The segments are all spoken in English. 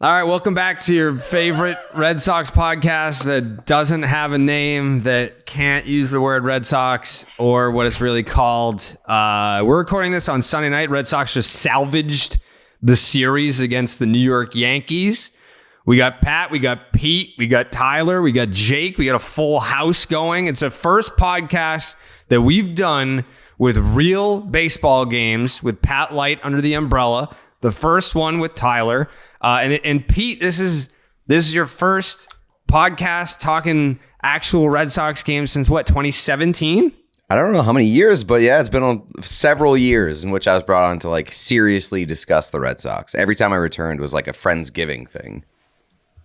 All right, welcome back to your favorite Red Sox podcast that doesn't have a name, that can't use the word Red Sox or what it's really called. We're recording this on Sunday night. Red Sox just salvaged the series against the New York Yankees. We got Pat, we got Pete, we got Tyler, we got Jake. We got a full house going. It's the first podcast that we've done with real baseball games with Pat Light under the umbrella. The first one with Tyler. And Pete, this is your first podcast talking actual Red Sox games since what, 2017? I don't know how many years, but yeah, it's been several years in which I was brought on to like seriously discuss the Red Sox. Every time I returned was like a Friendsgiving thing.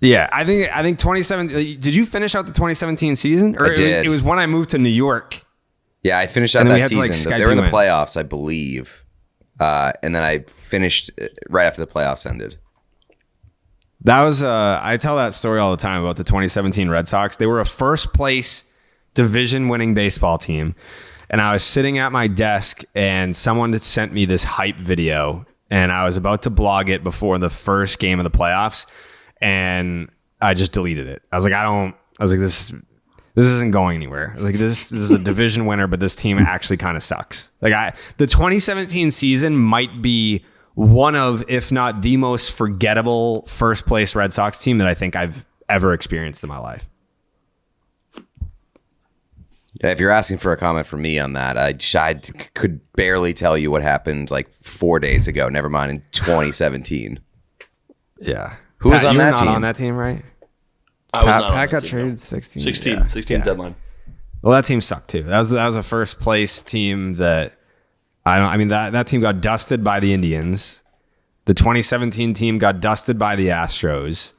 Yeah, I think 2017. Did you finish out the 2017 season? Or I did. It was when I moved to New York. Yeah, I finished out that season. They were in the playoffs, I believe. And then I finished right after the playoffs ended. That was, I tell that story all the time about the 2017 Red Sox. They were a first place division winning baseball team. And I was sitting at my desk and someone had sent me this hype video and I was about to blog it before the first game of the playoffs. And I just deleted it. I was like, this isn't going anywhere. I was like, this is a division winner, but this team actually kind of sucks. Like the 2017 season might be one of, if not the most forgettable first place Red Sox team that I think I've ever experienced in my life. Yeah, if you're asking for a comment from me on that, I could barely tell you what happened like 4 days ago. Never mind in 2017. Yeah. Who was on that team? On that team, right? Pat got traded 16. 16 deadline. Well, that team sucked too. That was a first place team that that team got dusted by the Indians. The 2017 team got dusted by the Astros.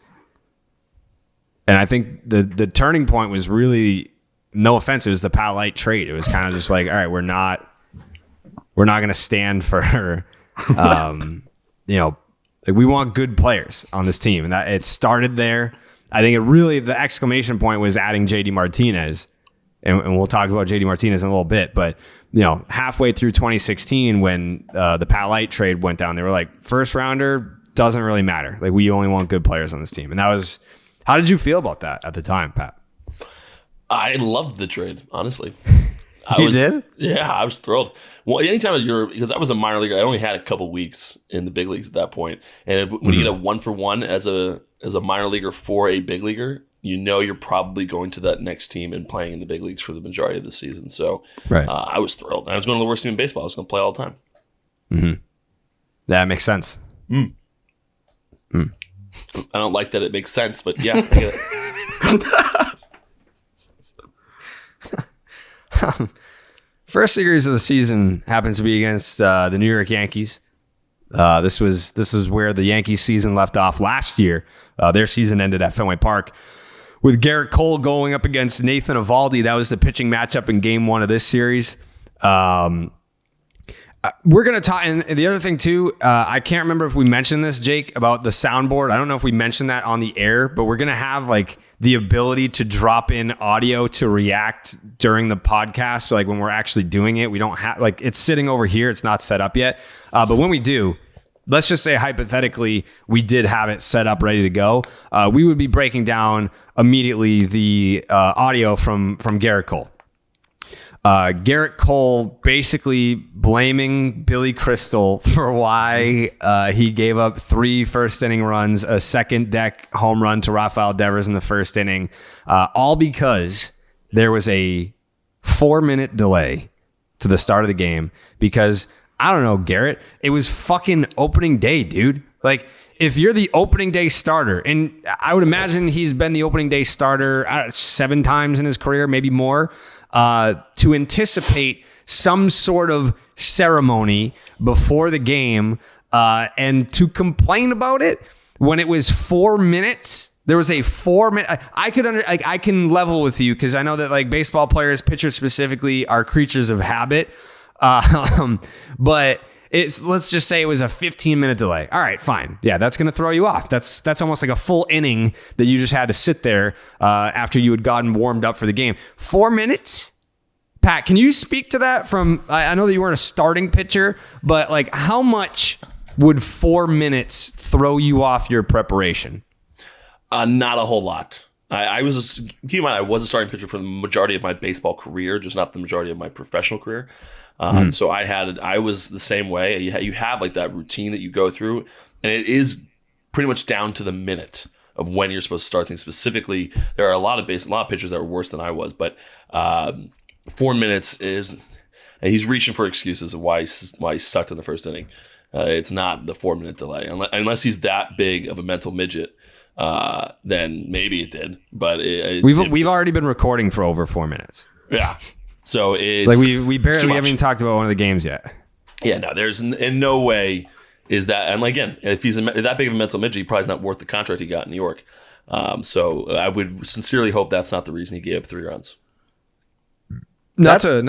And I think the turning point was really, no offense, it was the Pat Light trade. It was kind of just like, all right, we're not going to stand for, like we want good players on this team. And that it started there. I think the exclamation point was adding JD Martinez. And we'll talk about JD Martinez in a little bit. But, halfway through 2016, when the Pat Light trade went down, they were like, first rounder doesn't really matter. Like, we only want good players on this team. And that was, how did you feel about that at the time, Pat? I loved the trade, honestly. You did? Yeah, I was thrilled. Well, anytime because I was a minor leaguer, I only had a couple weeks in the big leagues at that point. And when you get a 1-for-1 as a minor leaguer for a big leaguer, you're probably going to that next team and playing in the big leagues for the majority of the season. So right. I was thrilled. I was going to the worst team in baseball. I was going to play all the time. Mm-hmm. That makes sense. I don't like that it makes sense, but yeah, I get it. First series of the season happens to be against the New York Yankees. This was where the Yankees season left off last year. Their season ended at Fenway Park with Gerrit Cole going up against Nathan Eovaldi. That was the pitching matchup in game one of this series. We're going to talk. And the other thing too, I can't remember if we mentioned this, Jake, about the soundboard. I don't know if we mentioned that on the air, but we're going to have like the ability to drop in audio to react during the podcast. Like when we're actually doing it, we don't have like it's sitting over here. It's not set up yet. But when we do, let's just say hypothetically, we did have it set up ready to go. We would be breaking down immediately the audio from Garret Cole. Garrett Cole basically blaming Billy Crystal for why he gave up 3 first inning runs, a second deck home run to Rafael Devers in the first inning, all because there was a 4-minute delay to the start of the game because, I don't know, Garrett, it was fucking opening day, dude. Like, if you're the opening day starter, and I would imagine he's been the opening day starter 7 times in his career, maybe more, to anticipate some sort of ceremony before the game and to complain about it when it was 4 minutes. There was a 4-minute. I can level with you because I know that like baseball players, pitchers specifically, are creatures of habit. But let's just say it was a 15-minute delay. All right, fine. Yeah, that's going to throw you off. That's almost like a full inning that you just had to sit there after you had gotten warmed up for the game. 4 minutes? Pat, can you speak to that from, I know that you weren't a starting pitcher, but like how much Would 4 minutes throw you off your preparation? Not a whole lot. Keep in mind, I was a starting pitcher for the majority of my baseball career, just not the majority of my professional career. So I was the same way. You have like that routine that you go through, and it is pretty much down to the minute of when you're supposed to start things. Specifically, there are a lot of pitchers that were worse than I was, but 4 minutes is, and he's reaching for excuses of why he sucked in the first inning. It's not the 4 minute delay, unless he's that big of a mental midget. Then maybe it did, but we've already been recording for over 4 minutes. Yeah, so it's like we haven't even talked about one of the games yet. Yeah, no, there's in no way is that, and again, if he's that big of a mental midget, he probably not worth the contract he got in New York. So I would sincerely hope that's not the reason he gave up 3 runs. Not to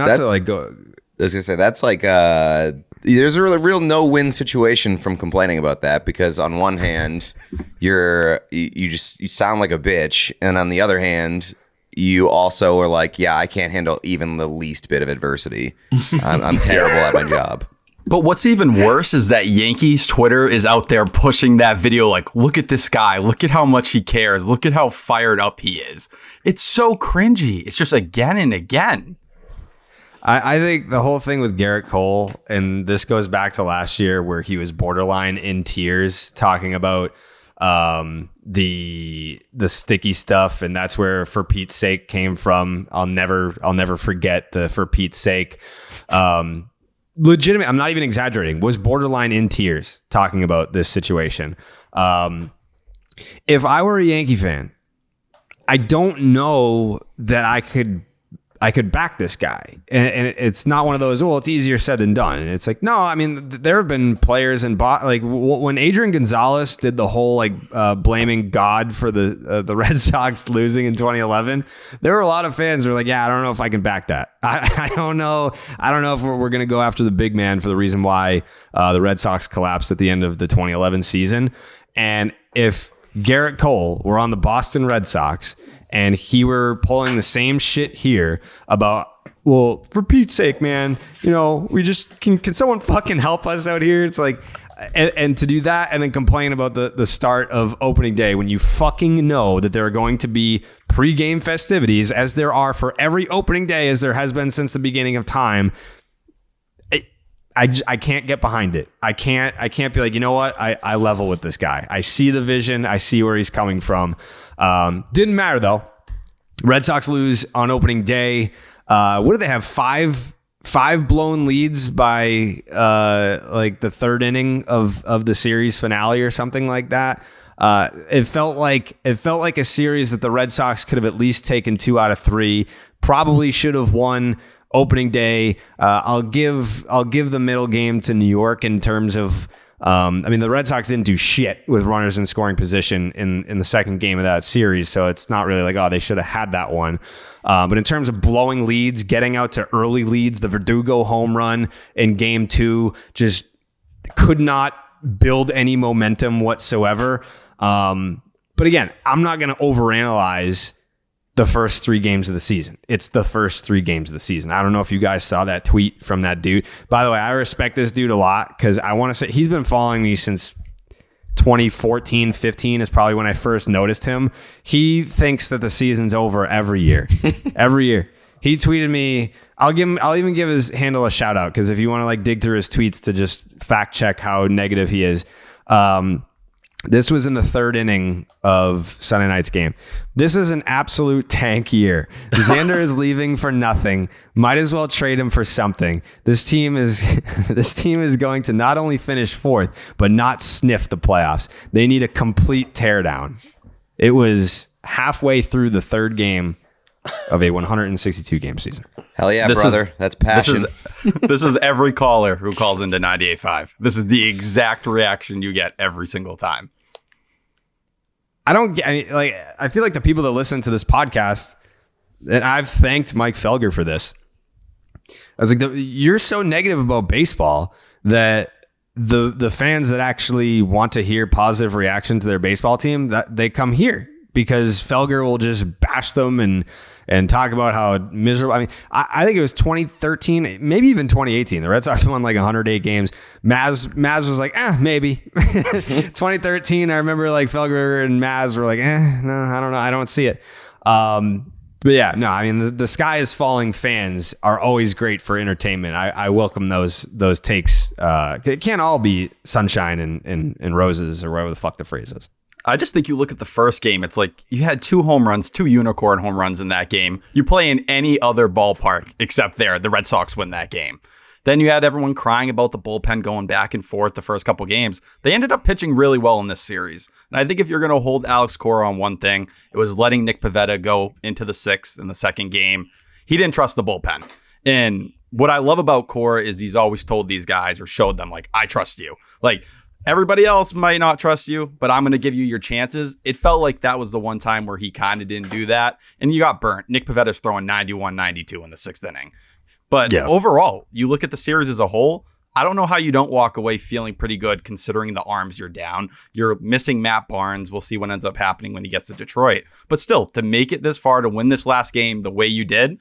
go. I was gonna say that's like there's a real no-win situation from complaining about that, because on one hand you sound like a bitch, and on the other hand you also are like, yeah, I can't handle even the least bit of adversity. I'm terrible at my job. But what's even worse is that Yankees Twitter is out there pushing that video like, look at this guy, look at how much he cares, look at how fired up he is. It's so cringy. It's just again and again. I think the whole thing with Garrett Cole, and this goes back to last year where he was borderline in tears talking about the sticky stuff, and that's where "for Pete's sake" came from. I'll never forget the "for Pete's sake." Legitimate, I'm not even exaggerating, was borderline in tears talking about this situation. If I were a Yankee fan, I don't know that I could back this guy. And it's not one of those, well, it's easier said than done. And it's like, no, I mean, there have been players like when Adrian Gonzalez did the whole blaming God for the Red Sox losing in 2011, there were a lot of fans who were like, yeah, I don't know if I can back that. I don't know. I don't know if we're going to go after the big man for the reason why the Red Sox collapsed at the end of the 2011 season. And if Gerrit Cole were on the Boston Red Sox and he were pulling the same shit here about, well, for Pete's sake, man, we just can someone fucking help us out here? It's like, and to do that and then complain about the start of opening day when you fucking know that there are going to be pregame festivities, as there are for every opening day, as there has been since the beginning of time. I can't get behind it. I can't be like, you know what? I level with this guy. I see the vision. I see where he's coming from. Didn't matter though. Red Sox lose on opening day. What do they have? Five blown leads by like the third inning of the series finale or something like that. It felt like a series that the Red Sox could have at least taken 2 out of 3. Probably should have won opening day. I'll give the middle game to New York in terms of, the Red Sox didn't do shit with runners in scoring position in the second game of that series. So it's not really like, oh, they should have had that one. But in terms of blowing leads, getting out to early leads, the Verdugo home run in game 2 just could not build any momentum whatsoever. But again, I'm not going to overanalyze the first 3 games of the season. It's the first 3 games of the season. I don't know if you guys saw that tweet from that dude. By the way, I respect this dude a lot because I want to say he's been following me since 2014, 15 is probably when I first noticed him. He thinks that the season's over every year. Every year. He tweeted me. I'll even give his handle a shout out because if you want to dig through his tweets to just fact check how negative he is. This was in the 3rd inning of Sunday night's game. This is an absolute tank year. Xander is leaving for nothing. Might as well trade him for something. This team is going to not only finish 4th, but not sniff the playoffs. They need a complete teardown. It was halfway through the 3rd game of a 162 game season. Hell yeah, brother. That's passion. This is every caller who calls into 98.5. This is the exact reaction you get every single time. I feel like the people that listen to this podcast, and I've thanked Mike Felger for this. I was like, you're so negative about baseball that the fans that actually want to hear positive reaction to their baseball team, that they come here because Felger will just bash them and talk about how miserable. I mean, I think it was 2013, maybe even 2018. The Red Sox won like 108 games. Maz was like, maybe. 2013, I remember like Felger and Maz were like, no, I don't know. I don't see it. But yeah, no, I mean, the sky is falling fans are always great for entertainment. I welcome those takes. It can't all be sunshine and roses or whatever the fuck the phrase is. I just think you look at the first game, it's like you had 2 home runs, 2 unicorn home runs in that game. You play in any other ballpark except there. The Red Sox win that game. Then you had everyone crying about the bullpen going back and forth the first couple games. They ended up pitching really well in this series. And I think if you're going to hold Alex Cora on one thing, it was letting Nick Pivetta go into the 6th in the second game. He didn't trust the bullpen. And what I love about Cora is he's always told these guys or showed them, like, I trust you. Like, everybody else might not trust you, but I'm going to give you your chances. It felt like that was the one time where he kind of didn't do that. And you got burnt. Nick Pivetta's throwing 91-92 in the 6th inning. But overall, you look at the series as a whole, I don't know how you don't walk away feeling pretty good considering the arms you're down. You're missing Matt Barnes. We'll see what ends up happening when he gets to Detroit. But still, to make it this far, to win this last game the way you did,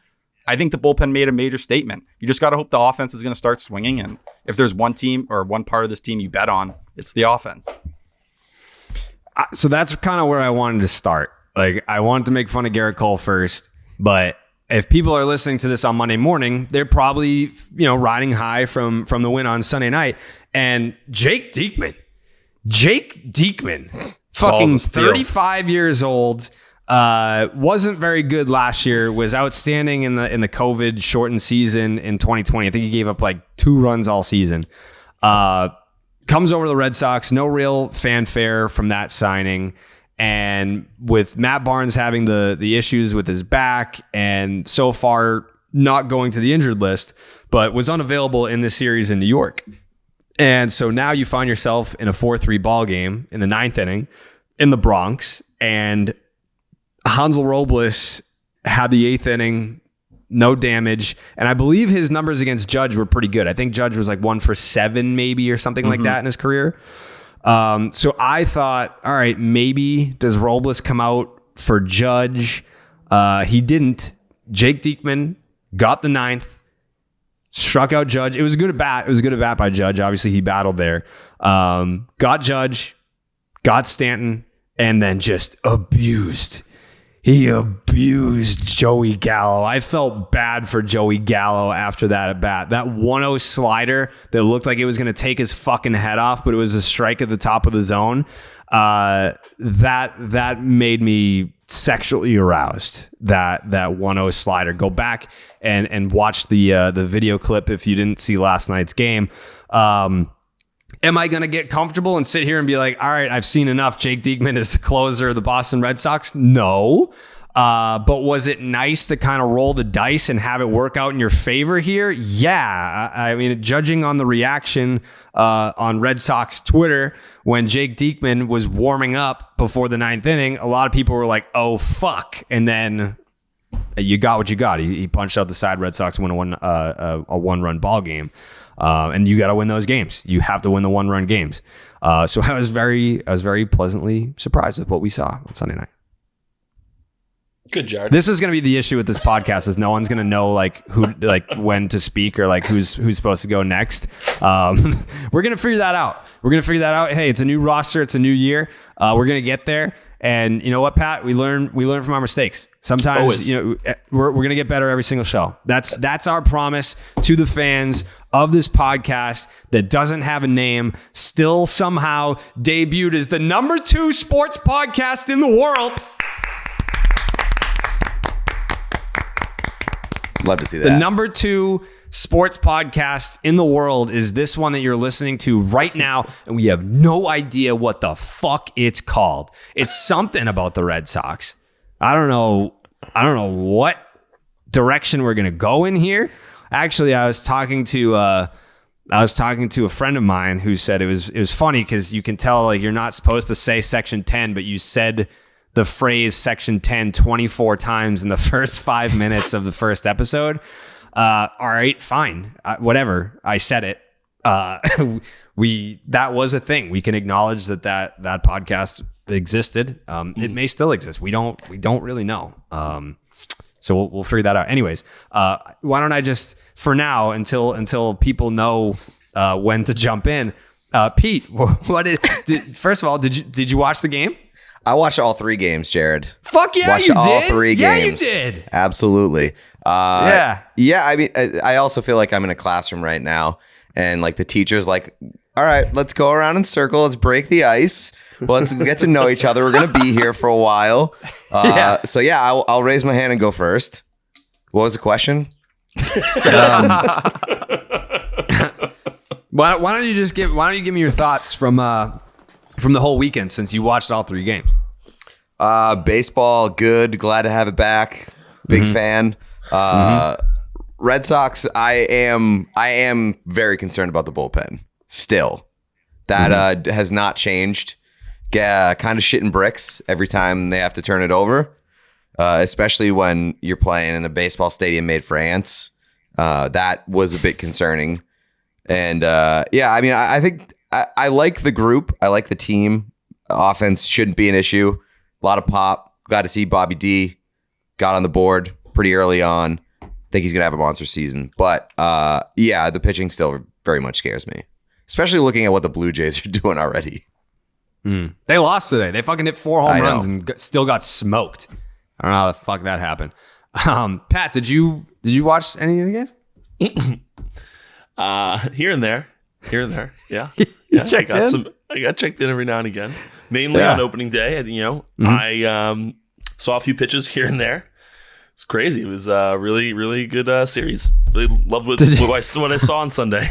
I think the bullpen made a major statement. You just got to hope the offense is going to start swinging. And if there's one team or one part of this team you bet on, it's the offense. So that's kind of where I wanted to start. Like, I wanted to make fun of Gerrit Cole first, but if people are listening to this on Monday morning, they're probably, riding high from the win on Sunday night. And Jake Diekman, fucking 35 years old, wasn't very good last year, was outstanding in the COVID shortened season in 2020. I think he gave up like 2 runs all season. Comes over to the Red Sox, no real fanfare from that signing. And with Matt Barnes having the issues with his back and so far not going to the injured list, but was unavailable in this series in New York. And so now you find yourself in a 4-3 ball game in the 9th inning in the Bronx, and Hansel Robles had the 8th inning, no damage. And I believe his numbers against Judge were pretty good. I think Judge was like 1 for 7 maybe or something like that in his career. So I thought, all right, maybe does Robles come out for Judge? He didn't. Jake Diekman got the 9th, struck out Judge. It was a good at bat. It was a good at bat by Judge. Obviously, he battled there. Got Judge, got Stanton, and then just abused. He abused Joey Gallo. I felt bad for Joey Gallo after that at bat. That 1-0 slider that looked like it was going to take his fucking head off, but it was a strike at the top of the zone. That made me sexually aroused. That 1-0 slider. Go back and watch the video clip if you didn't see last night's game. Am I going to get comfortable and sit here and be like, all right, I've seen enough. Jake Diekman is the closer of the Boston Red Sox? No. But was it nice to kind of roll the dice and have it work out in your favor here? Yeah. I mean, judging on the reaction on Red Sox Twitter when Jake Diekman was warming up before the 9th inning, a lot of people were like, oh, fuck. And then you got what you got. He punched out the side. Red Sox win a 1-run ball game. And you got to win those games. You have to win the 1-run games. So I was very pleasantly surprised with what we saw on Sunday night. Good, Jared. This is going to be the issue with this podcast is no one's going to know when to speak or like who's supposed to go next. We're going to figure that out. Hey, it's a new roster. It's a new year. We're going to get there. And you know what, Pat? We learn from our mistakes. Sometimes Always. We're going to get better every single show. That's our promise to the fans of this podcast that doesn't have a name, still somehow debuted as the number 2 sports podcast in the world. Love to see that. The number 2 sports podcast in the world is this one that you're listening to right now, and we have no idea what the fuck it's called. It's something about the Red Sox. I don't know what direction we're gonna go in here. Actually, I was talking to a friend of mine who said it was funny because you can tell like you're not supposed to say Section 10, but you said the phrase Section 10 24 times in the first 5 minutes of the first episode. All right, fine. Whatever. I said it. That was a thing. We can acknowledge that podcast existed. It may still exist. We don't really know. So we'll figure that out. Anyways, why don't I just, for now, until people know when to jump in, Pete, first of all, did you watch the game? I watched all 3 games, Jared. Fuck yeah, watched you did. all 3 games. Yeah, you did. Absolutely. Yeah. I mean, I also feel like I'm in a classroom right now, and like the teacher's like, all right, let's go around in circle. Let's break the ice. Well, let's get to know each other. We're going to be here for a while. So yeah, I'll raise my hand and go first. What was the question? Why don't you give me your thoughts from the whole weekend, since you watched all 3 games? Baseball, good. Glad to have it back. Big fan. Red Sox, I am very concerned about the bullpen still. That has not changed. Kind of shitting bricks every time they have to turn it over, especially when you're playing in a baseball stadium made for ants. That was a bit concerning. And I mean, I think I like the group. I like the team. Offense shouldn't be an issue. A lot of pop. Glad to see Bobby D got on the board pretty early on. Think he's going to have a monster season. But the pitching still very much scares me, especially looking at what the Blue Jays are doing already. They lost today. They fucking hit 4 home runs and still got smoked. I don't know how the fuck that happened. Pat, did you watch any of the games? Here and there. Yeah. You checked in? I got checked in every now and again. Mainly on opening day. I saw a few pitches here and there. It's crazy. It was a really, really good series. Really loved what I saw on Sunday.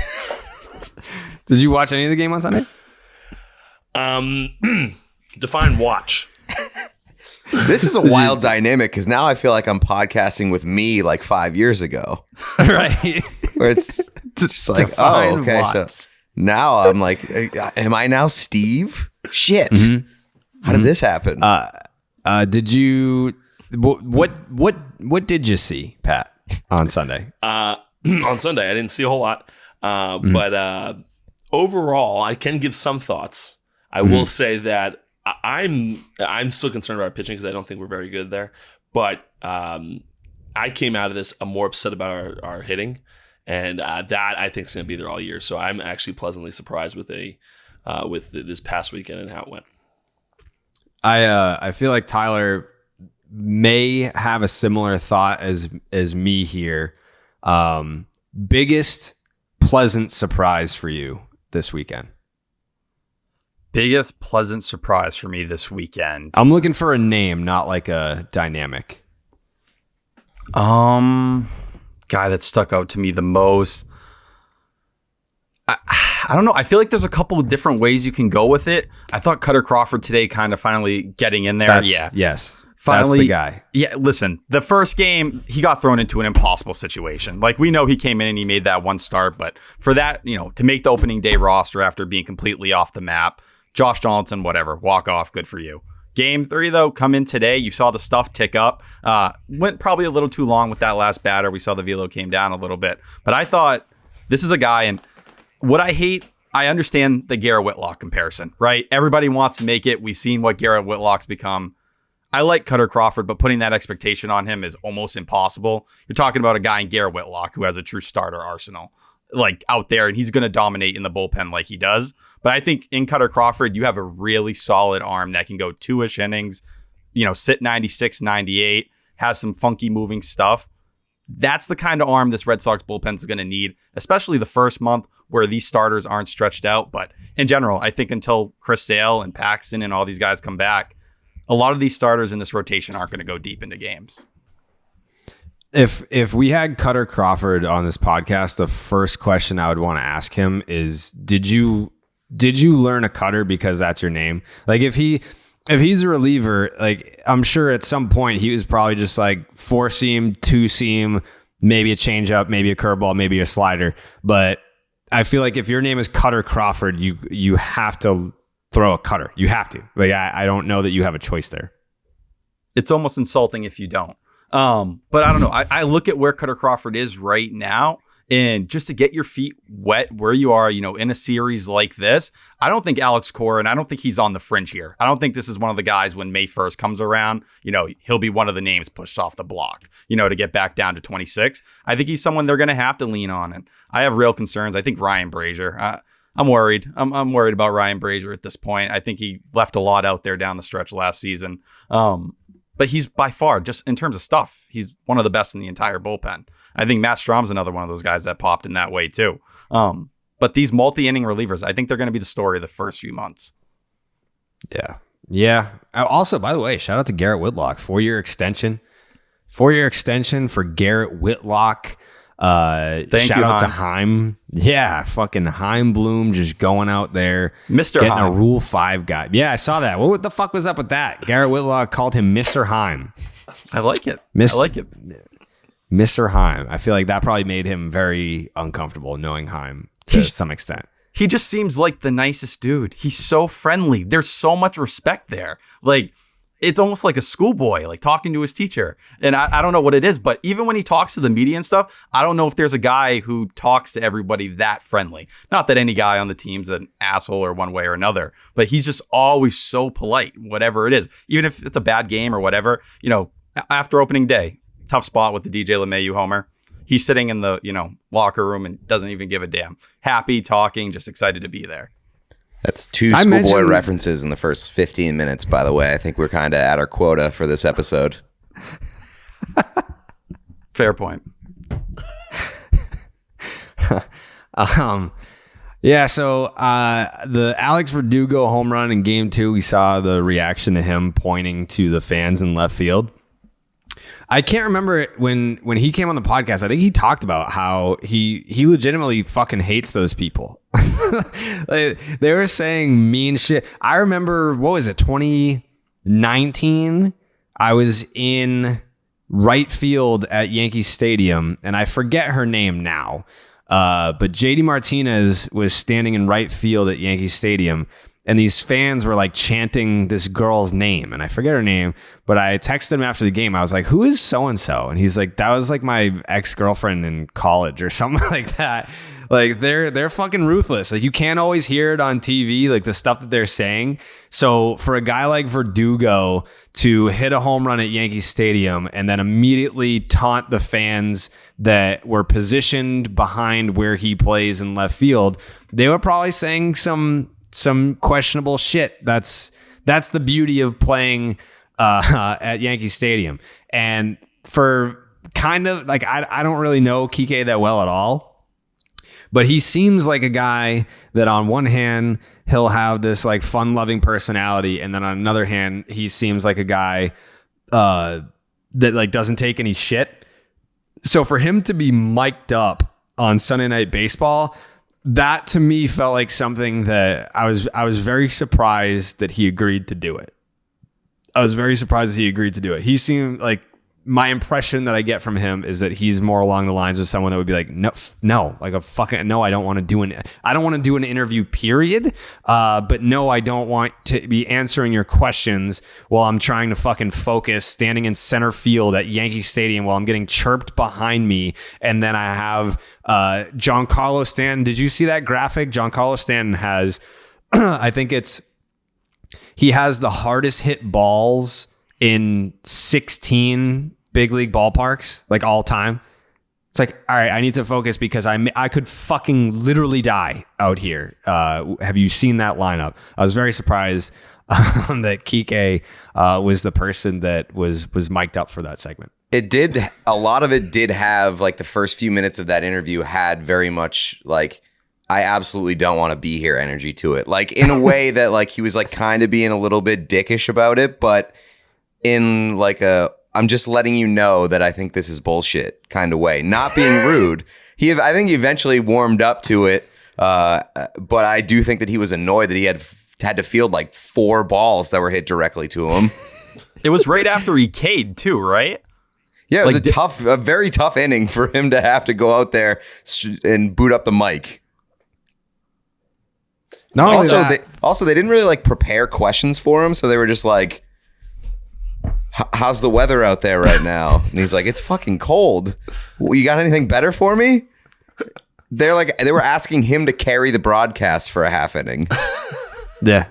Did you watch any of the game on Sunday? Define watch. This is a wild dynamic, because now I feel like I'm podcasting with me like 5 years ago. Right. Where it's just like, oh, okay. Watch. So now I'm like, am I now Steve? Shit. How did this happen? Did you, what did you see, Pat, on Sunday? On Sunday, I didn't see a whole lot. But overall, I can give some thoughts. I will say that I'm still concerned about our pitching, because I don't think we're very good there. But I came out of this more upset about our hitting, and that I think is going to be there all year. So I'm actually pleasantly surprised with this past weekend and how it went. I feel like Tyler may have a similar thought as me here. Biggest pleasant surprise for you this weekend? Biggest pleasant surprise for me this weekend. I'm looking for a name, not like a dynamic. Guy that stuck out to me the most. I don't know. I feel like there's a couple of different ways you can go with it. I thought Kutter Crawford today kind of finally getting in there. Yes. Finally, that's the guy. Yeah, listen, the first game, he got thrown into an impossible situation. Like, we know he came in and he made that one start, but for that, to make the opening day roster after being completely off the map, Josh Donaldson, whatever, walk off, good for you. Game 3, though, come in today. You saw the stuff tick up. Went probably a little too long with that last batter. We saw the velo came down a little bit. But I thought, this is a guy, and what I hate, I understand the Garrett Whitlock comparison, right? Everybody wants to make it. We've seen what Garrett Whitlock's become. I like Kutter Crawford, but putting that expectation on him is almost impossible. You're talking about a guy in Garrett Whitlock who has a true starter arsenal, like out there, and he's going to dominate in the bullpen like he does. But I think in Kutter Crawford, you have a really solid arm that can go 2-ish innings, sit 96, 98, has some funky moving stuff. That's the kind of arm this Red Sox bullpen is going to need, especially the first month where these starters aren't stretched out. But in general, I think until Chris Sale and Paxton and all these guys come back, a lot of these starters in this rotation aren't going to go deep into games. If we had Kutter Crawford on this podcast, the first question I would want to ask him is, did you learn a cutter because that's your name? Like, if he's a reliever, like, I'm sure at some point he was probably just like 4-seam, 2-seam, maybe a changeup, maybe a curveball, maybe a slider. But I feel like if your name is Kutter Crawford, you have to throw a cutter. You have to. Like, I don't know that you have a choice there. It's almost insulting if you don't. But I don't know. I look at where Kutter Crawford is right now, And just to get your feet wet where you are, in a series like this, I don't think Alex Cora, and I don't think he's on the fringe here. I don't think this is one of the guys when May 1st comes around, he'll be one of the names pushed off the block, to get back down to 26. I think he's someone they're going to have to lean on. And I have real concerns. I think Ryan Brazier, I'm worried. I'm worried about Ryan Brazier at this point. I think he left a lot out there down the stretch last season. But he's by far, just in terms of stuff, he's one of the best in the entire bullpen. I think Matt Strom's another one of those guys that popped in that way too. But these multi-inning relievers, I think they're going to be the story of the first few months. Yeah. Yeah. Also, by the way, shout out to Garrett Whitlock. 4-year extension. 4-year extension for Garrett Whitlock. Shout out to Heim. Yeah, fucking Heim Bloom just going out there. Mr. Getting Heim. a Rule 5 guy. Yeah, I saw that. What the fuck was up with that? Garrett Whitlock called him Mr. Heim. I like it. I like it. Mr. Heim. I feel like that probably made him very uncomfortable knowing Heim to some extent. He just seems like the nicest dude. He's so friendly. There's so much respect there. Like, it's almost like a schoolboy, like talking to his teacher. And I don't know what it is, but even when he talks to the media and stuff, I don't know if there's a guy who talks to everybody that friendly. Not that any guy on the team's an asshole or one way or another, but he's just always so polite, whatever it is. Even if it's a bad game or whatever, after opening day, tough spot with the DJ LeMahieu homer. He's sitting in the, locker room and doesn't even give a damn. Happy, talking, just excited to be there. That's 2 schoolboy references in the first 15 minutes, by the way. I think we're kind of at our quota for this episode. Fair point. Yeah, so the Alex Verdugo home run in game 2, we saw the reaction to him pointing to the fans in left field. I can't remember it when he came on the podcast. I think he talked about how he legitimately fucking hates those people. Like, they were saying mean shit. I remember, 2019? I was in right field at Yankee Stadium, and I forget her name now. But JD Martinez was standing in right field at Yankee Stadium, and these fans were like chanting this girl's name, and I forget her name, but I texted him after the game. I was like, who is so-and-so? And he's like, that was like my ex-girlfriend in college or something like that. Like, they're fucking ruthless. Like, you can't always hear it on TV, like the stuff that they're saying. So for a guy like Verdugo to hit a home run at Yankee Stadium and then immediately taunt the fans that were positioned behind where he plays in left field, they were probably saying some questionable shit. That's the beauty of playing at Yankee Stadium. And for kind of like, I don't really know Kike that well at all, but he seems like a guy that on one hand, he'll have this like fun-loving personality, and then on another hand, he seems like a guy that like doesn't take any shit. So for him to be mic'd up on Sunday Night Baseball, that to me felt like something that I was very surprised that he agreed to do it. I was very surprised that he agreed to do it. He seemed like, my impression that I get from him is that he's more along the lines of someone that would be like, no, like a fucking no. I don't want to do an interview, period. But no, I don't want to be answering your questions while I'm trying to fucking focus, standing in center field at Yankee Stadium while I'm getting chirped behind me, and then I have Giancarlo Stanton. Did you see that graphic? Giancarlo Stanton has, I think he has the hardest hit balls in 16 big league ballparks, like all time. It's like, all right, I need to focus because I could fucking literally die out here. Have you seen that lineup? I was very surprised that Kike was the person that was mic'd up for that segment. A lot of it did have, like, the first few minutes of that interview had very much like, I absolutely don't want to be here energy to it. Like, in a way that, like, he was like kind of being a little bit dickish about it, but in like I'm just letting you know that I think this is bullshit kind of way, not being rude. I think he eventually warmed up to it, but I do think that he was annoyed that he had to field like 4 balls that were hit directly to him. It was right after he K'd too, right? Yeah, it was a very tough inning for him to have to go out there and boot up the mic. Also, they didn't really like prepare questions for him, so they were just like, how's the weather out there right now? And he's like, it's fucking cold. You got anything better for me? they were asking him to carry the broadcast for a half inning. Yeah.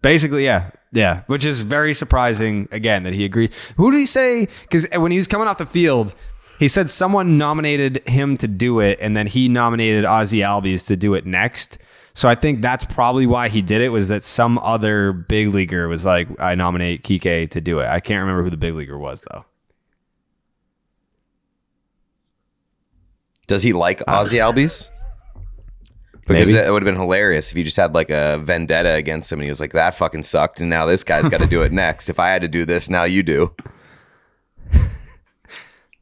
Basically, yeah. Yeah. Which is very surprising, again, that he agreed. Who did he say? Because when he was coming off the field, he said someone nominated him to do it, and then he nominated Ozzie Albies to do it next. So I think that's probably why he did it, was that some other big leaguer was like, I nominate Kike to do it. I can't remember who the big leaguer was, though. Does he like Ozzie Albies? Because Maybe. it would have been hilarious if you just had like a vendetta against him and he was like, that fucking sucked, and now this guy's got to do it next. If I had to do this, now you do.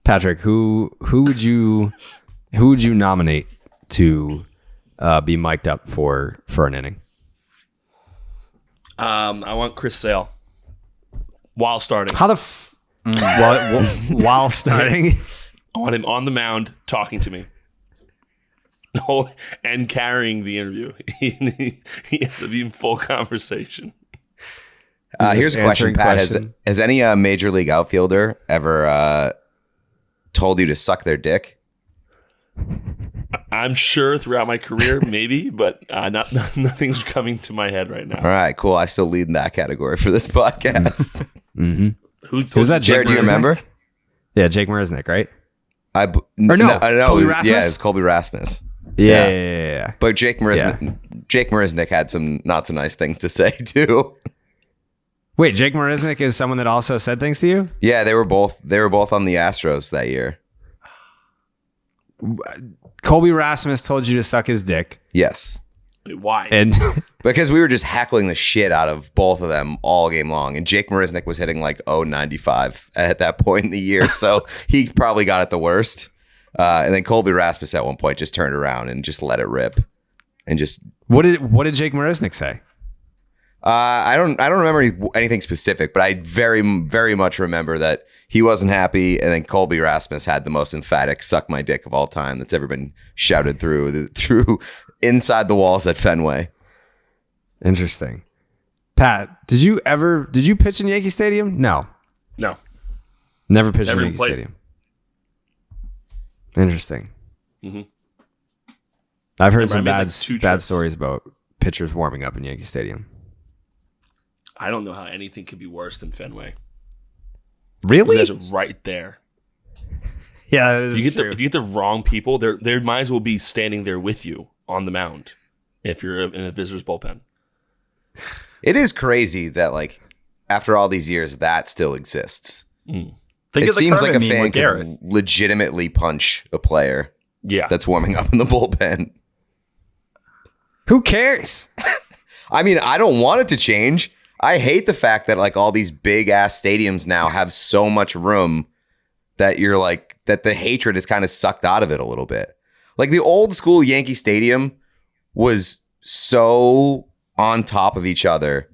Patrick, who would you nominate to be mic'd up for an inning? I want Chris Sale while starting. How the while starting? I want him on the mound talking to me. Oh, and carrying the interview. He has to be in full conversation. Here's a question, Pat. Has any major league outfielder ever told you to suck their dick? I'm sure throughout my career, maybe, but nothing's coming to my head right now. All right, cool. I still lead in that category for this podcast. Mm-hmm. Who told Was that Jared, do you remember? Yeah, Jake Marisnick, right? No, Colby Rasmus? Yeah, it's Colby Rasmus. Yeah. But Jake Marisnick had some not so nice things to say too. Wait, Jake Marisnick is someone that also said things to you? Yeah, they were both on the Astros that year. Colby Rasmus told you to suck his dick. Yes. Wait, why? And because we were just heckling the shit out of both of them all game long. And Jake Marisnick was hitting like 0.95 at that point in the year. So he probably got it the worst. And then Colby Rasmus at one point just turned around and just let it rip. And just what did Jake Marisnick say? I don't remember anything specific, but I very, very much remember that he wasn't happy, and then Colby Rasmus had the most emphatic "suck my dick" of all time that's ever been shouted through inside the walls at Fenway. Interesting. Pat, did you pitch in Yankee Stadium? No. Never pitched in Yankee Stadium. Interesting. Mm-hmm. I've heard some bad stories about pitchers warming up in Yankee Stadium. I don't know how anything could be worse than Fenway. Really? You guys are right there. Yeah, if you get the wrong people, they might as well be standing there with you on the mound if you're in a visitor's bullpen. It is crazy that like after all these years that still exists. It seems like a fan could legitimately punch a player that's warming up in the bullpen. Who cares? I mean, I don't want it to change. I hate the fact that like all these big ass stadiums now have so much room that you're like that the hatred is kind of sucked out of it a little bit. Like the old school Yankee Stadium was so on top of each other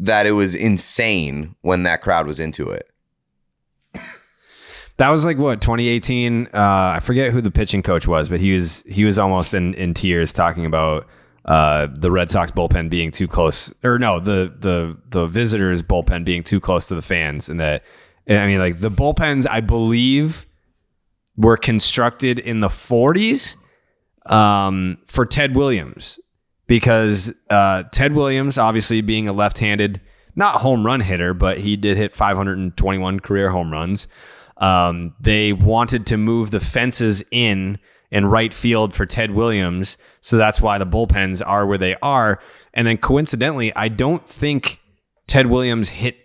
that it was insane when that crowd was into it. That was like what, 2018? I forget who the pitching coach was, but he was almost in tears talking about the Red Sox bullpen being too close, or no, the visitors bullpen being too close to the fans, and that, I mean, like the bullpens, I believe, were constructed in the 40s for Ted Williams, because Ted Williams, obviously being a left-handed, not home run hitter, but he did hit 521 career home runs. They wanted to move the fences in right field for Ted Williams. So that's why the bullpens are where they are. And then coincidentally, I don't think Ted Williams hit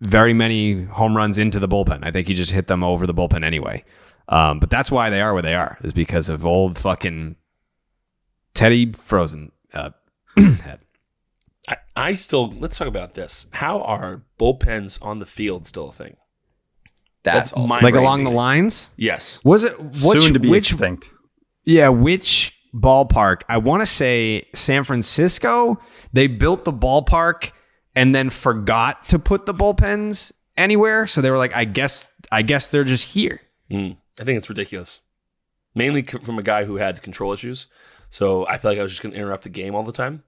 very many home runs into the bullpen. I think he just hit them over the bullpen anyway. But that's why they are where they are, is because of old fucking Teddy Frozen head. Let's talk about this. How are bullpens on the field still a thing? That's also like crazy. Along the lines? Yes. Was it soon to be extinct? Yeah, which ballpark? I want to say San Francisco. They built the ballpark and then forgot to put the bullpens anywhere. So they were like, I guess they're just here. I think it's ridiculous. Mainly from a guy who had control issues. So I feel like I was just going to interrupt the game all the time.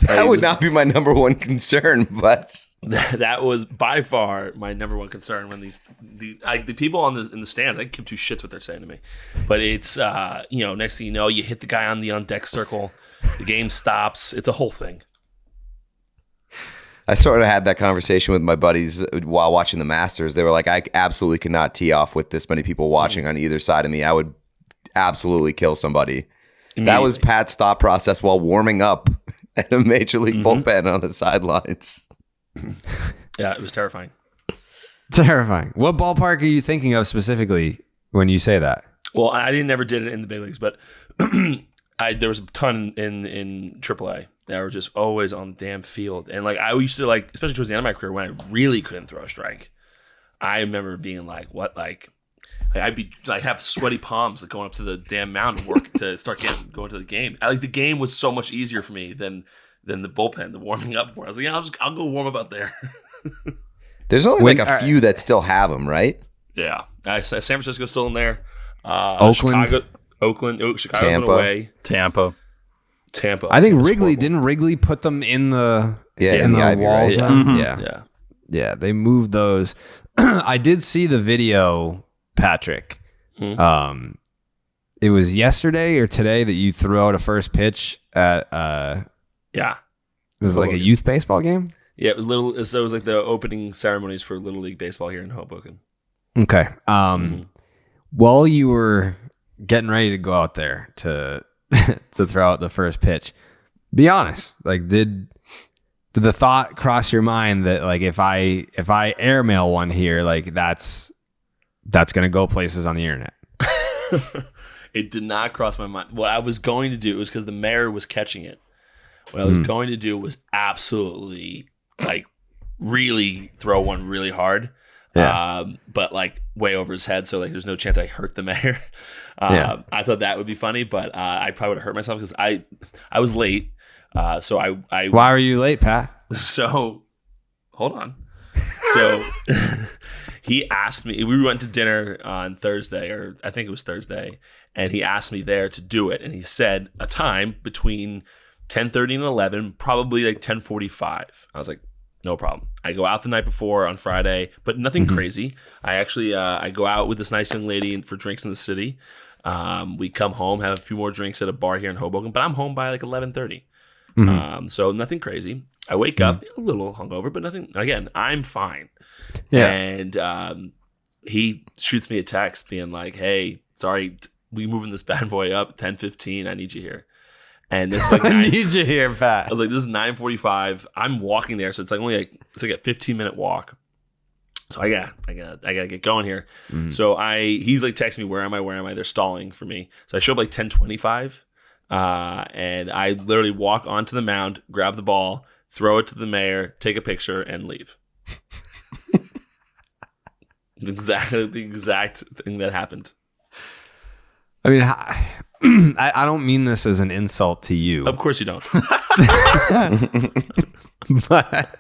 That would not be my number one concern, but That was by far my number one concern when the people in the stands, I give two shits what they're saying to me, but it's next thing you know, you hit the guy on the on deck circle, the game stops. It's a whole thing. I sort of had that conversation with my buddies while watching the Masters. They were like, I absolutely could not tee off with this many people watching on either side of me. I would absolutely kill somebody. That was Pat's thought process while warming up at a major league bullpen on the sidelines. Yeah, it was terrifying. Terrifying. What ballpark are you thinking of specifically when you say that? Well, I never did it in the big leagues, but there was a ton in AAA that were just always on the damn field. And like I used to like, especially towards the end of my career when I really couldn't throw a strike, I remember being like, what, like I'd be like have sweaty palms like, going up to the damn mound to work to start going to the game. The game was so much easier for me than the bullpen, the warming up for. I was like, yeah, I'll go warm up out there. There's only like a few that still have them, right? Yeah, San Francisco's still in there. Oakland, Chicago Tampa. went away. Tampa. I think Wrigley didn't Wrigley put them in the in the Ivy, walls. right? Now? Mm-hmm. Yeah. They moved those. I did see the video, Patrick. Mm-hmm. It was yesterday or today that you threw out a first pitch at. Yeah, it was like a youth baseball game. Yeah, it was So it was like the opening ceremonies for Little League baseball here in Hoboken. Okay. While you were getting ready to go out there to throw out the first pitch, be honest. Like, did the thought cross your mind that like if I airmail one here, like that's gonna go places on the internet? It did not cross my mind. What I was going to do was because the mayor was catching it. What I was going to do was absolutely like really throw one really hard. Yeah. But like way over his head, so like there's no chance I hurt the mayor. I thought that would be funny, but I probably would have hurt myself because I was late. So I Why were you late, Pat? So hold on. So he asked me. We went to dinner on Thursday, or I think it was Thursday, and he asked me there to do it, and he said a time between 10:30 and 11, probably like 10:45. I was like, no problem. I go out the night before on Friday, but nothing crazy. I actually I go out with this nice young lady for drinks in the city. We come home, have a few more drinks at a bar here in Hoboken, but I'm home by like 11:30. So nothing crazy. I wake up a little hungover, but nothing. Again, I'm fine. Yeah. And he shoots me a text being like, "Hey, sorry, we moving this bad boy up 10:15. I need you here." And this is like I need you here, Pat. I was like, this is 9:45. I'm walking there, so it's like a 15-minute walk. So I gotta get going here. So he's like texting me, where am I? They're stalling for me. So I show up like 10:25, and I literally walk onto the mound, grab the ball, throw it to the mayor, take a picture, and leave. Exactly the exact thing that happened. I mean, I don't mean this as an insult to you. Of course you don't. But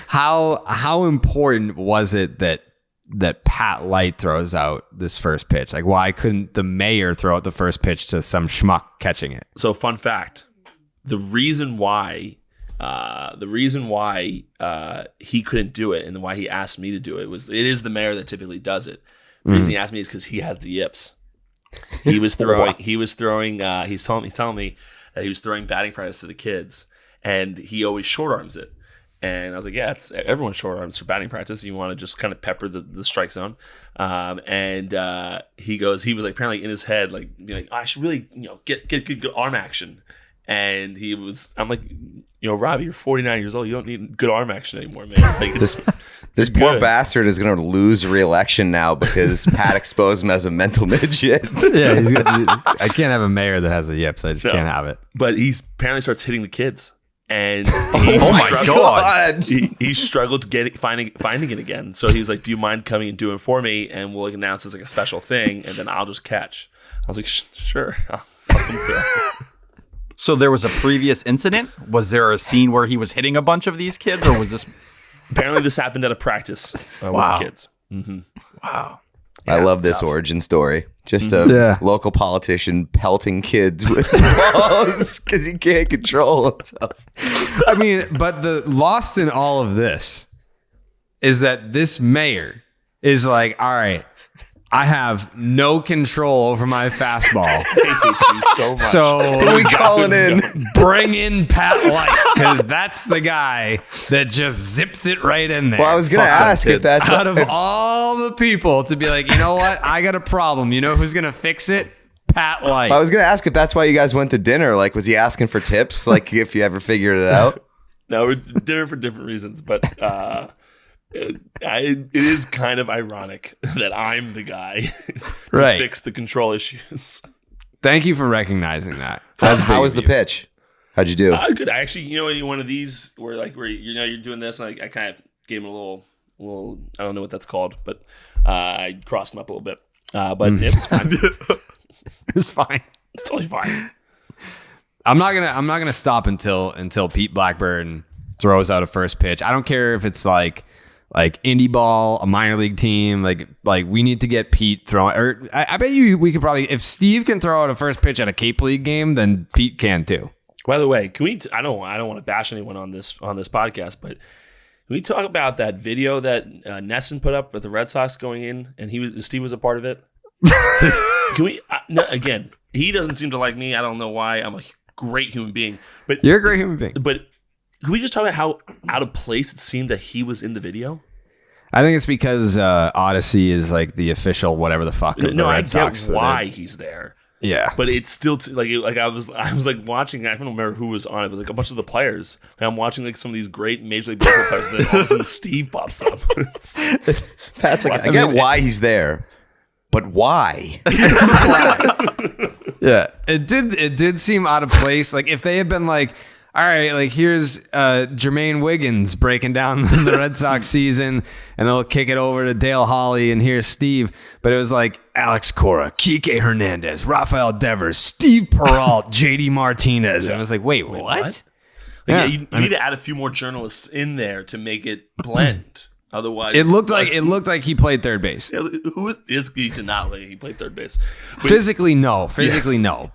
how important was it that Pat Light throws out this first pitch? Like, why couldn't the mayor throw out the first pitch to some schmuck catching it? So, fun fact: the reason why he couldn't do it and why he asked me to do it is the mayor that typically does it. The reason he asked me is because he has the yips. He was throwing. He's telling me that he was throwing batting practice to the kids, and he always short arms it. And I was like, yeah, everyone short arms for batting practice. You want to just kind of pepper the strike zone. He was like apparently in his head, like, being like, I should really, get good arm action. And I'm like, Robbie, you're 49 years old. You don't need good arm action anymore, man. Like, this poor bastard is going to lose re-election now because Pat exposed him as a mental midget. Yeah, I can't have a mayor that has the yips. I just can't have it. But he apparently starts hitting the kids. And he struggled finding it again. So he was like, do you mind coming and doing it for me? And we'll announce it's like a special thing, and then I'll just catch. I was like, sure. I'll come through. So there was a previous incident? Was there a scene where he was hitting a bunch of these kids, or was this? Apparently this happened at a practice with the kids. Mm-hmm. Wow. I love this origin story. Just a local politician pelting kids with balls because he can't control himself. I mean, but the lost in all of this is that this mayor is like, all right, I have no control over my fastball. I hate you so much. So we calling in. Bring in Pat Light, because that's the guy that just zips it right in there. Well, I was going to ask if that's out of all the people to be like, you know what? I got a problem. You know who's going to fix it? Pat Light. I was going to ask if that's why you guys went to dinner. Like, was he asking for tips? Like, if you ever figured it out? No, we're dinner for different reasons, but it is kind of ironic that I'm the guy to fix the control issues. Thank you for recognizing that. How was the pitch? How'd you do? Good. I actually, one of these where you're doing this, and I kind of gave him a little. I don't know what that's called, but I crossed him up a little bit. But it was fine. It's fine. It's totally fine. I'm not gonna stop until Pete Blackburn throws out a first pitch. I don't care if it's like indie ball, a minor league team. Like we need to get Pete throwing. Or I bet you we could probably, if Steve can throw out a first pitch at a Cape League game, then Pete can too. By the way, can we? I don't want to bash anyone on this podcast, but can we talk about that video that Nesson put up with the Red Sox going in, and Steve was a part of it? Can we? Again, he doesn't seem to like me. I don't know why. I'm a great human being, but you're a great human being. But can we just talk about how out of place it seemed that he was in the video? I think it's because Odyssey is like the official whatever the fuck of the Red Sox. I get why he's there. Yeah, but it's still I was watching. I don't remember who was on it. It was like a bunch of the players. And I'm watching like some of these great Major League Baseball players. And then all of a sudden, Steve pops up. Pat's like, I get why he's there, but why? Yeah, it did seem out of place. Like if they had been like, all right, like here's Jermaine Wiggins breaking down the Red Sox season, and they'll kick it over to Dale Hawley, and here's Steve. But it was like Alex Cora, Kike Hernandez, Rafael Devers, Steve Peralt, JD Martinez. And I was like, wait, what? You need to add a few more journalists in there to make it blend. Otherwise, it looked like he played third base. Who is he to not like he played third base? But, physically, no.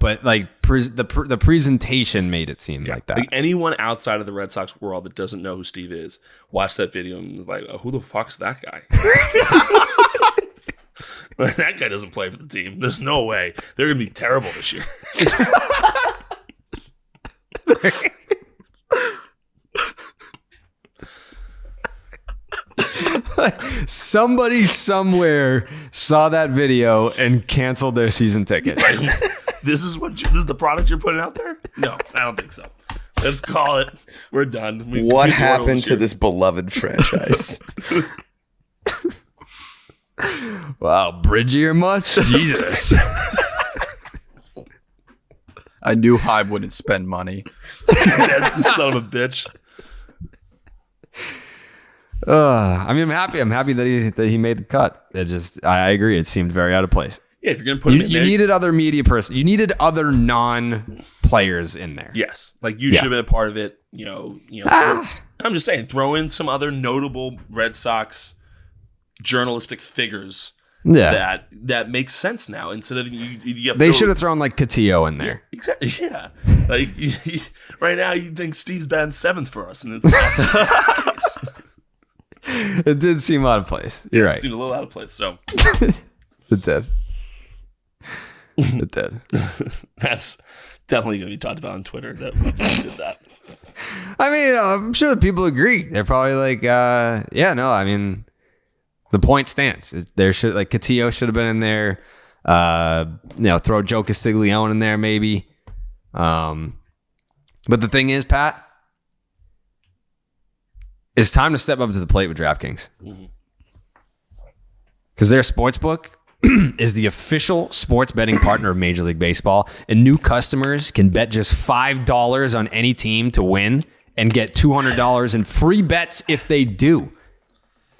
But like the presentation made it seem like that. Like anyone outside of the Red Sox world that doesn't know who Steve is, watched that video and was like, oh, "Who the fuck's that guy?" That guy doesn't play for the team. There's no way they're gonna be terrible this year. Somebody somewhere saw that video and canceled their season ticket. This is the product you're putting out there? No, I don't think so. Let's call it. We're done. What happened to this beloved franchise? Wow, Bridgier much? Jesus. I knew Hyde wouldn't spend money. That son of a bitch. I mean, I'm happy that he made the cut. I agree. It seemed very out of place. Yeah, if you're gonna put him in there, you needed other media person. You needed other non-players in there. Yes, like you should have been a part of it. I'm just saying, throw in some other notable Red Sox journalistic figures. Yeah, that makes sense now. Instead of they should have thrown like Castillo in there. Yeah, exactly. Yeah, like right now you think Steve's batting seventh for us, and it's not. It did seem out of place. You're right. It seemed a little out of place. So it did. It did. That's definitely going to be talked about on Twitter that we just did that. I mean, I'm sure the people agree. They're probably like, I mean, the point stands. There should Castillo should have been in there. Throw Joe Castiglione in there maybe. But the thing is, Pat, it's time to step up to the plate with DraftKings. Because their sportsbook is the official sports betting partner of Major League Baseball, and new customers can bet just $5 on any team to win and get $200 in free bets if they do.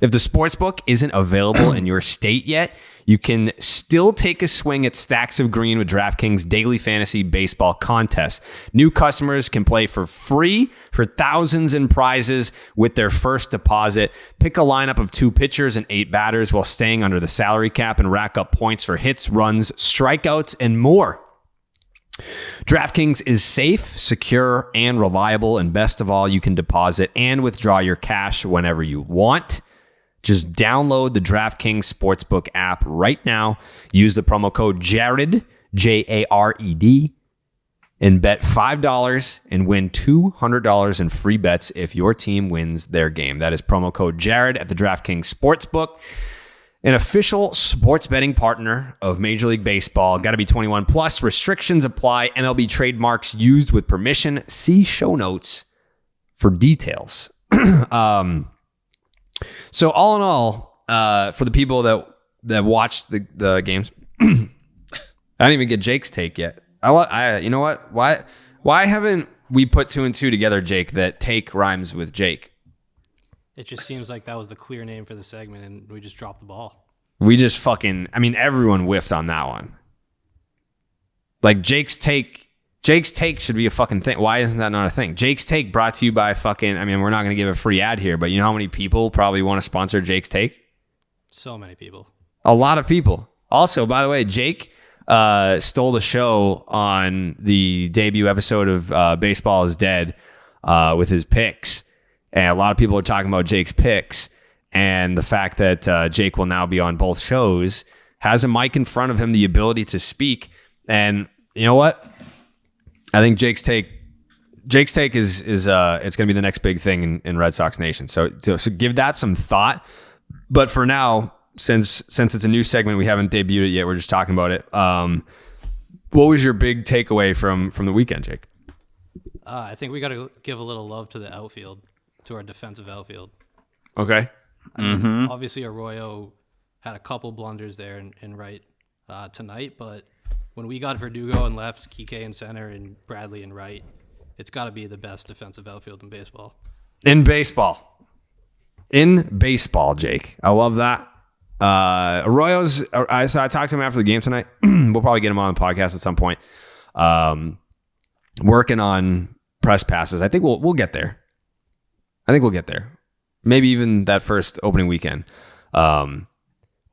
If the sportsbook isn't available in your state yet, you can still take a swing at stacks of green with DraftKings daily fantasy baseball contest. New customers can play for free for thousands in prizes with their first deposit. Pick a lineup of 2 pitchers and 8 batters while staying under the salary cap and rack up points for hits, runs, strikeouts, and more. DraftKings is safe, secure, and reliable, and best of all, you can deposit and withdraw your cash whenever you want. Just download the DraftKings Sportsbook app right now. Use the promo code Jared, Jared, and bet $5 and win $200 in free bets if your team wins their game. That is promo code Jared at the DraftKings Sportsbook, an official sports betting partner of Major League Baseball. Got to be 21 plus. Restrictions apply. MLB trademarks used with permission. See show notes for details. So all in all, for the people that watched the games, I didn't even get Jake's take yet. You know what? Why haven't we put 2 and 2 together, Jake? That take rhymes with Jake. It just seems like that was the clear name for the segment, and we just dropped the ball. We just everyone whiffed on that one. Like Jake's take should be a fucking thing. Why isn't that not a thing? Jake's Take brought to you by we're not going to give a free ad here, but you know how many people probably want to sponsor Jake's Take? So many people. A lot of people. Also, by the way, Jake stole the show on the debut episode of Baseball is Dead with his picks. And a lot of people are talking about Jake's picks and the fact that Jake will now be on both shows, has a mic in front of him, the ability to speak. And you know what? I think Jake's Take is it's going to be the next big thing in Red Sox Nation. So give that some thought. But for now, since it's a new segment, we haven't debuted it yet. We're just talking about it. What was your big takeaway from the weekend, Jake? I think we got to give a little love to the outfield, to our defensive outfield. Okay. Obviously, Arroyo had a couple blunders there in right tonight, but when we got Verdugo in left, Kike in center, and Bradley in right, it's got to be the best defensive outfield in baseball. In baseball, Jake. I love that. Arroyo's. I talked to him after the game tonight. We'll probably get him on the podcast at some point. Working on press passes. I think we'll get there. Maybe even that first opening weekend. But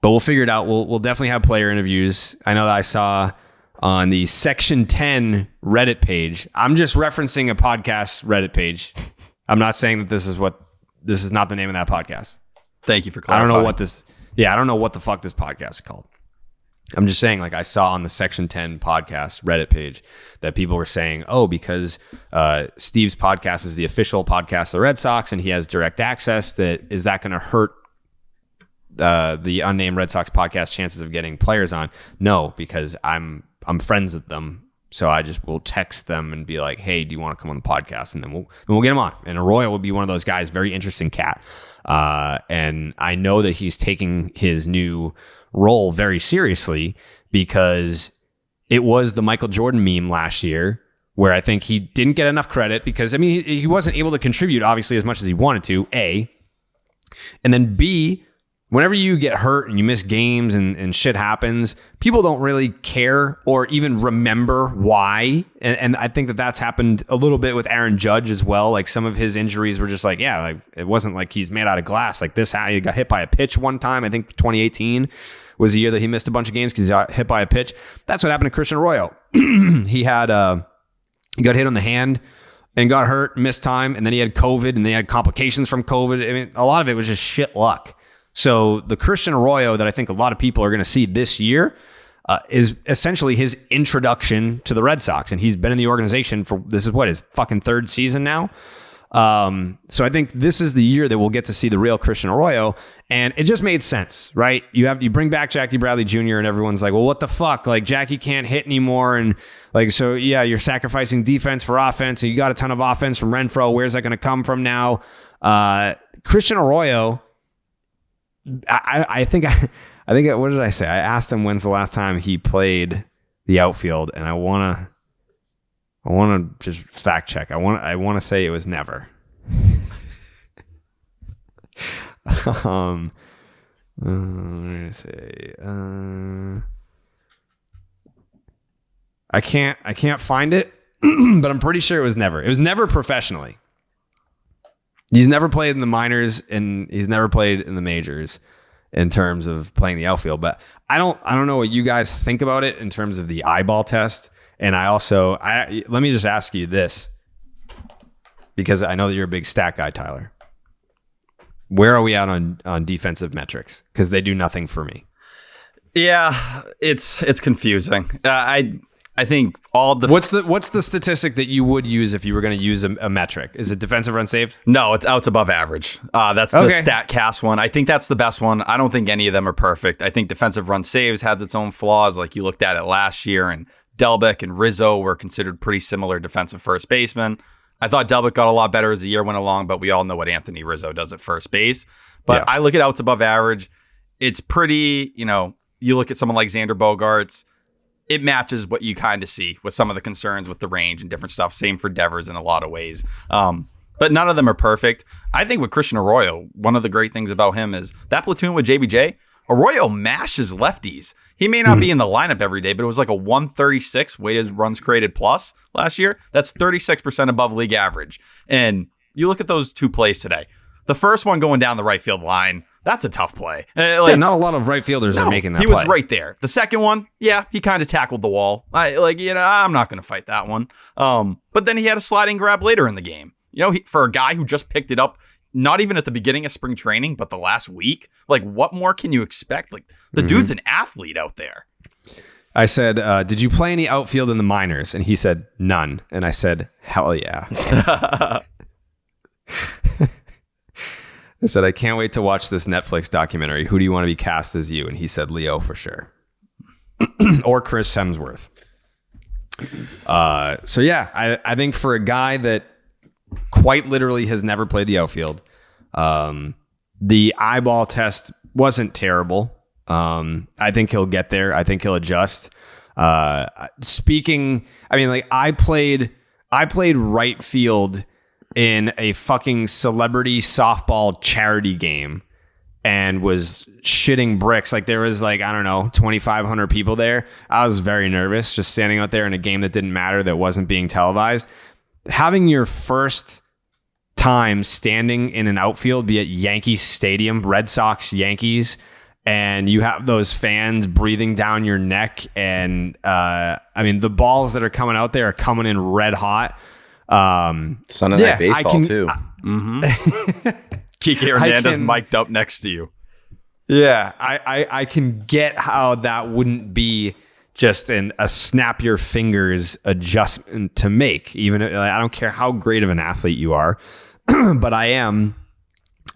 we'll figure it out. We'll definitely have player interviews. I know that I saw on the Section 10 Reddit page. I'm just referencing a podcast Reddit page. I'm not saying that this is not the name of that podcast. Thank you for clarifying. I don't know what the fuck this podcast is called. I'm just saying, I saw on the Section 10 podcast Reddit page that people were saying, because Steve's podcast is the official podcast of the Red Sox and he has direct access, is that going to hurt the unnamed Red Sox podcast chances of getting players on? No, because I'm friends with them. So I just will text them and be like, hey, do you want to come on the podcast? And then we'll get him on. And Arroyo will be one of those guys, very interesting cat. And I know that he's taking his new role very seriously because it was the Michael Jordan meme last year where I think he didn't get enough credit because, he wasn't able to contribute obviously as much as he wanted to, A. And then B, whenever you get hurt and you miss games and shit happens, people don't really care or even remember why. And I think that that's happened a little bit with Aaron Judge as well. Some of his injuries were just it wasn't like he's made out of glass. He got hit by a pitch one time. I think 2018 was the year that he missed a bunch of games because he got hit by a pitch. That's what happened to Christian Arroyo. He got hit on the hand and got hurt, missed time, and then he had COVID and they had complications from COVID. A lot of it was just shit luck. So the Christian Arroyo that I think a lot of people are going to see this year is essentially his introduction to the Red Sox. And he's been in the organization for, his fucking 3rd season now. So I think this is the year that we'll get to see the real Christian Arroyo. And it just made sense, right? You bring back Jackie Bradley Jr. and everyone's like, well, what the fuck? Jackie can't hit anymore. And so yeah, you're sacrificing defense for offense. And you got a ton of offense from Renfroe. Where's that going to come from now? Christian Arroyo, I think what did I say? I asked him when's the last time he played the outfield, and I want to just fact check. I want to say it was never. I'm gonna say I can't find it, but I'm pretty sure it was never professionally. He's never played in the minors and he's never played in the majors in terms of playing the outfield. But I don't know what you guys think about it in terms of the eyeball test. And let me just ask you this, because I know that you're a big stat guy, Tyler. Where are we at on defensive metrics? Because they do nothing for me. Yeah, it's confusing. I think all the what's the statistic that you would use if you were going to use a metric? Is it defensive run saved? No, it's above average. That's the StatCast one. I think that's the best one. I don't think any of them are perfect. I think defensive run saves has its own flaws. Like you looked at it last year, and Delbeck and Rizzo were considered pretty similar defensive first basemen. I thought Delbeck got a lot better as the year went along, but we all know what Anthony Rizzo does at first base. But I look at outs above average. It's pretty, you look at someone like Xander Bogaerts, it matches what you kind of see with some of the concerns with the range and different stuff. Same for Devers in a lot of ways. But none of them are perfect. I think with Christian Arroyo, one of the great things about him is that platoon with JBJ, Arroyo mashes lefties. He may not be in the lineup every day, but it was like a 136 weighted runs created plus last year. That's 36% above league average. And you look at those two plays today. The first one going down the right field line, that's a tough play. Not a lot of right fielders are making that play. He was right there. The second one, he kind of tackled the wall. I'm not going to fight that one. But then he had a sliding grab later in the game. For a guy who just picked it up, not even at the beginning of spring training, but the last week, what more can you expect? The dude's an athlete out there. I said, did you play any outfield in the minors? And he said, none. And I said, hell yeah. I said, I can't wait to watch this Netflix documentary. Who do you want to be cast as you? And he said, Leo for sure. Or Chris Hemsworth. I think for a guy that quite literally has never played the outfield, the eyeball test wasn't terrible. I think he'll get there. I think he'll adjust. I played right field in a fucking celebrity softball charity game and was shitting bricks. There was 2,500 people there. I was very nervous just standing out there in a game that didn't matter, that wasn't being televised. Having your first time standing in an outfield, be it Yankee Stadium, Red Sox, Yankees, and you have those fans breathing down your neck, and the balls that are coming out there are coming in red hot. Sunday Night Baseball too. Kike Hernandez mic'd up next to you. Yeah, I can get how that wouldn't be just a snap your fingers adjustment to make. Even I don't care how great of an athlete you are, but I am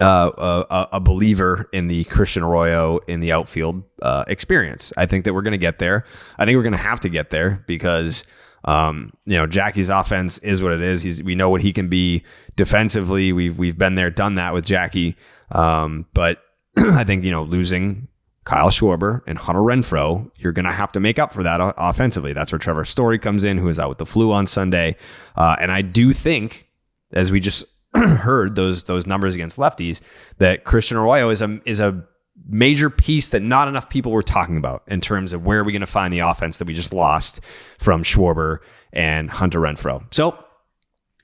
a believer in the Christian Arroyo in the outfield experience. I think that we're going to get there. I think we're going to have to get there because Jackie's offense is what it is. We know what he can be defensively. We've been there, done that with Jackie. But I think losing Kyle Schwarber and Hunter Renfroe, you're going to have to make up for that offensively. That's where Trevor Story comes in, who is out with the flu on Sunday. And I do think, as we just heard those numbers against lefties, that Christian Arroyo is a major piece that not enough people were talking about in terms of where are we going to find the offense that we just lost from Schwarber and Hunter Renfroe. So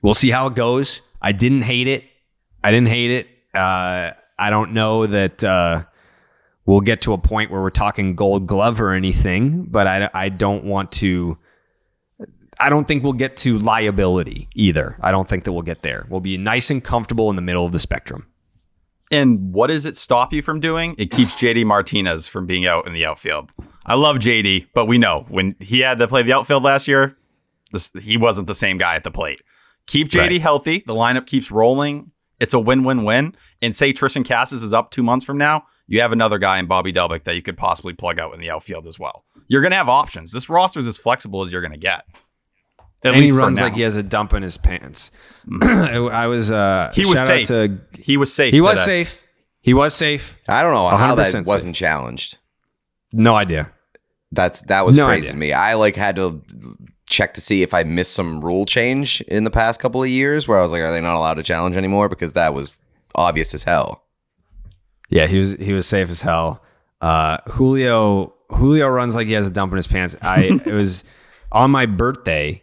we'll see how it goes. I didn't hate it. I don't know that we'll get to a point where we're talking Gold Glove or anything, but I don't think we'll get to liability either. I don't think that we'll get there. We'll be nice and comfortable in the middle of the spectrum. And what does it stop you from doing? It keeps JD Martinez from being out in the outfield. I love JD, but we know when he had to play the outfield last year, he wasn't the same guy at the plate. Keep JD healthy. The lineup keeps rolling. It's a win-win-win. And say Tristan Casas is up 2 months from now, you have another guy in Bobby Delbeck that you could possibly plug out in the outfield as well. You're going to have options. This roster is as flexible as you're going to get. And he runs like he has a dump in his pants. I was. He was safe. He was safe. He was safe. He was safe. I don't know how that wasn't challenged. No idea. That was crazy to me. I had to check to see if I missed some rule change in the past couple of years where I was like, are they not allowed to challenge anymore? Because that was obvious as hell. Yeah, he was safe as hell. Julio runs like he has a dump in his pants. It was on my birthday.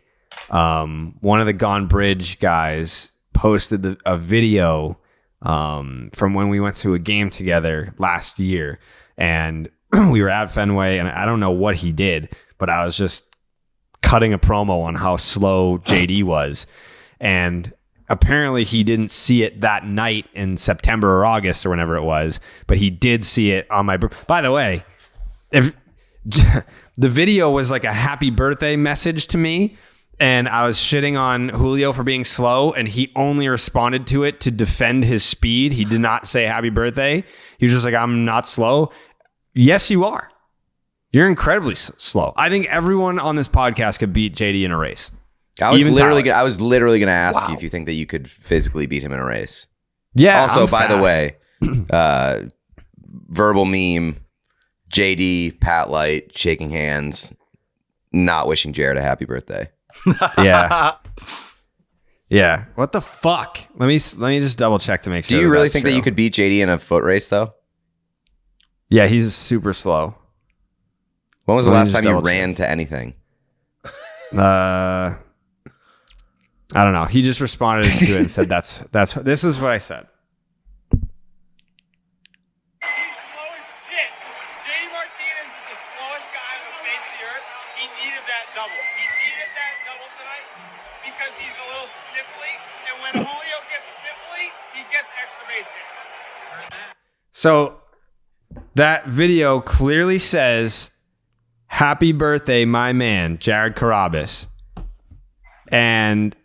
One of the Gone Bridge guys posted a video from when we went to a game together last year, and we were at Fenway, and I don't know what he did, but I was just cutting a promo on how slow JD was, and apparently he didn't see it that night in September or August or whenever it was, but he did see it on my birthday. By the way, if the video was like a happy birthday message to me, and I was shitting on Julio for being slow, and he only responded to it to defend his speed. He did not say happy birthday. He was just like, I'm not slow. Yes, you are. You're incredibly slow. I think everyone on this podcast could beat JD in a race. I was literally going to ask you if you think that you could physically beat him in a race. Yeah. Also, by the way, verbal meme, JD, Pat Light, shaking hands, not wishing Jared a happy birthday. Yeah. Yeah. What the fuck? Let me just double check to make sure. Do you really think that you could beat JD in a foot race though? Yeah, he's super slow. When was the last time you ran to anything? I don't know. He just responded to it and said this is what I said. So that video clearly says, happy birthday, my man, Jared Carrabis. And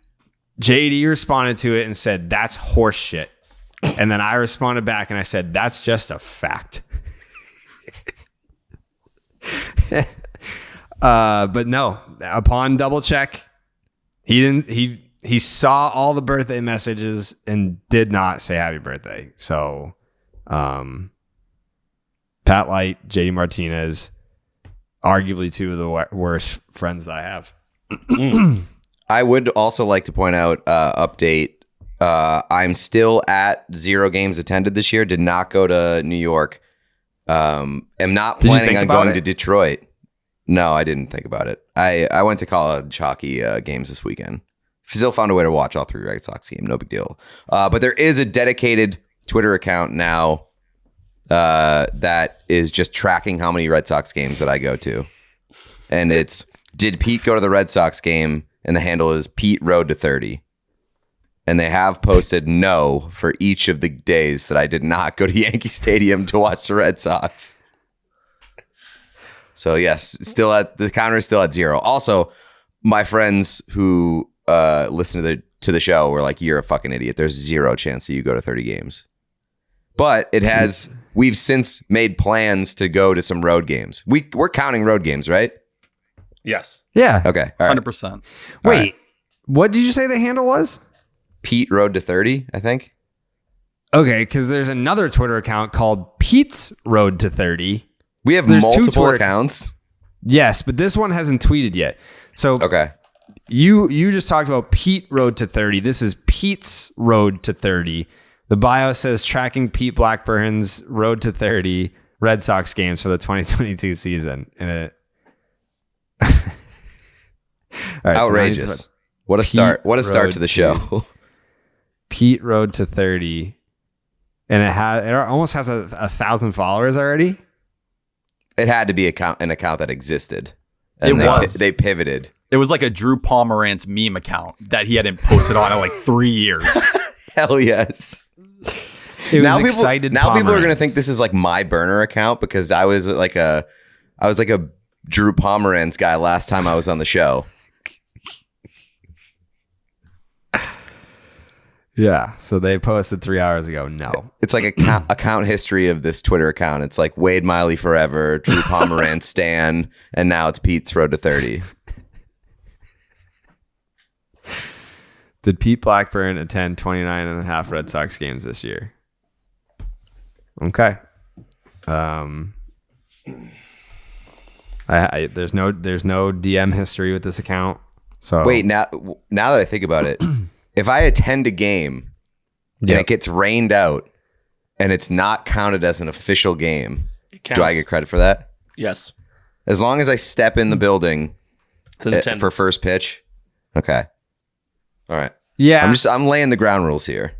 JD responded to it and said, that's horse shit. And then I responded back and I said, that's just a fact. But no, upon double check, he saw all the birthday messages and did not say happy birthday. So Pat Light, JD Martinez, arguably two of the worst friends that I have. I would also like to point out, update. I'm still at 0 games attended this year. Did not go to New York. Am not planning on going to Detroit. No, I didn't think about it. I went to college hockey games this weekend. Still found a way to watch all 3 Red Sox games. No big deal. But there is a dedicated Twitter account now that is just tracking how many Red Sox games that I go to. And it's, did Pete go to the Red Sox game? And the handle is Pete Road to 30. And they have posted no for each of the days that I did not go to Yankee Stadium to watch the Red Sox. So yes, the counter is still at 0. Also, my friends who listen to the show were like, you're a fucking idiot. There's 0 chance that you go to 30 games. But we've since made plans to go to some road games. We're counting road games, right? Yes. Yeah. Okay. All right. 100%. Wait, what did you say the handle was? Pete Road to 30, I think. Okay, because there's another Twitter account called Pete's Road to 30. We have multiple accounts. Yes, but this one hasn't tweeted yet. So okay, you just talked about Pete Road to 30. This is Pete's Road to 30. The bio says tracking Pete Blackburn's Road to 30 Red Sox games for the 2022 season. And all right, outrageous. So what a start. What a start to the show. Pete Road to 30. And it almost has 1,000 followers already. It had to be an account that existed. And they pivoted. It was like a Drew Pomerantz meme account that he hadn't posted on in like 3 years. Hell yes. It was excited. Now people are going to think this is like my burner account because I was like a Drew Pomerantz guy last time I was on the show. Yeah, so they posted 3 hours ago. No, it's like account history of this Twitter account. It's like Wade Miley forever, Drew Pomerantz Stan, and now it's Pete's Road to 30. Did Pete Blackburn attend 29 and a half Red Sox games this year? Okay. There's no DM history with this account. So wait, now that I think about it, if I attend a game and it gets rained out and it's not counted as an official game, It counts. do I get credit for that? Yes. As long as I step in the building It's an attendance. for first pitch. Okay. All right. Yeah. I'm laying the ground rules here.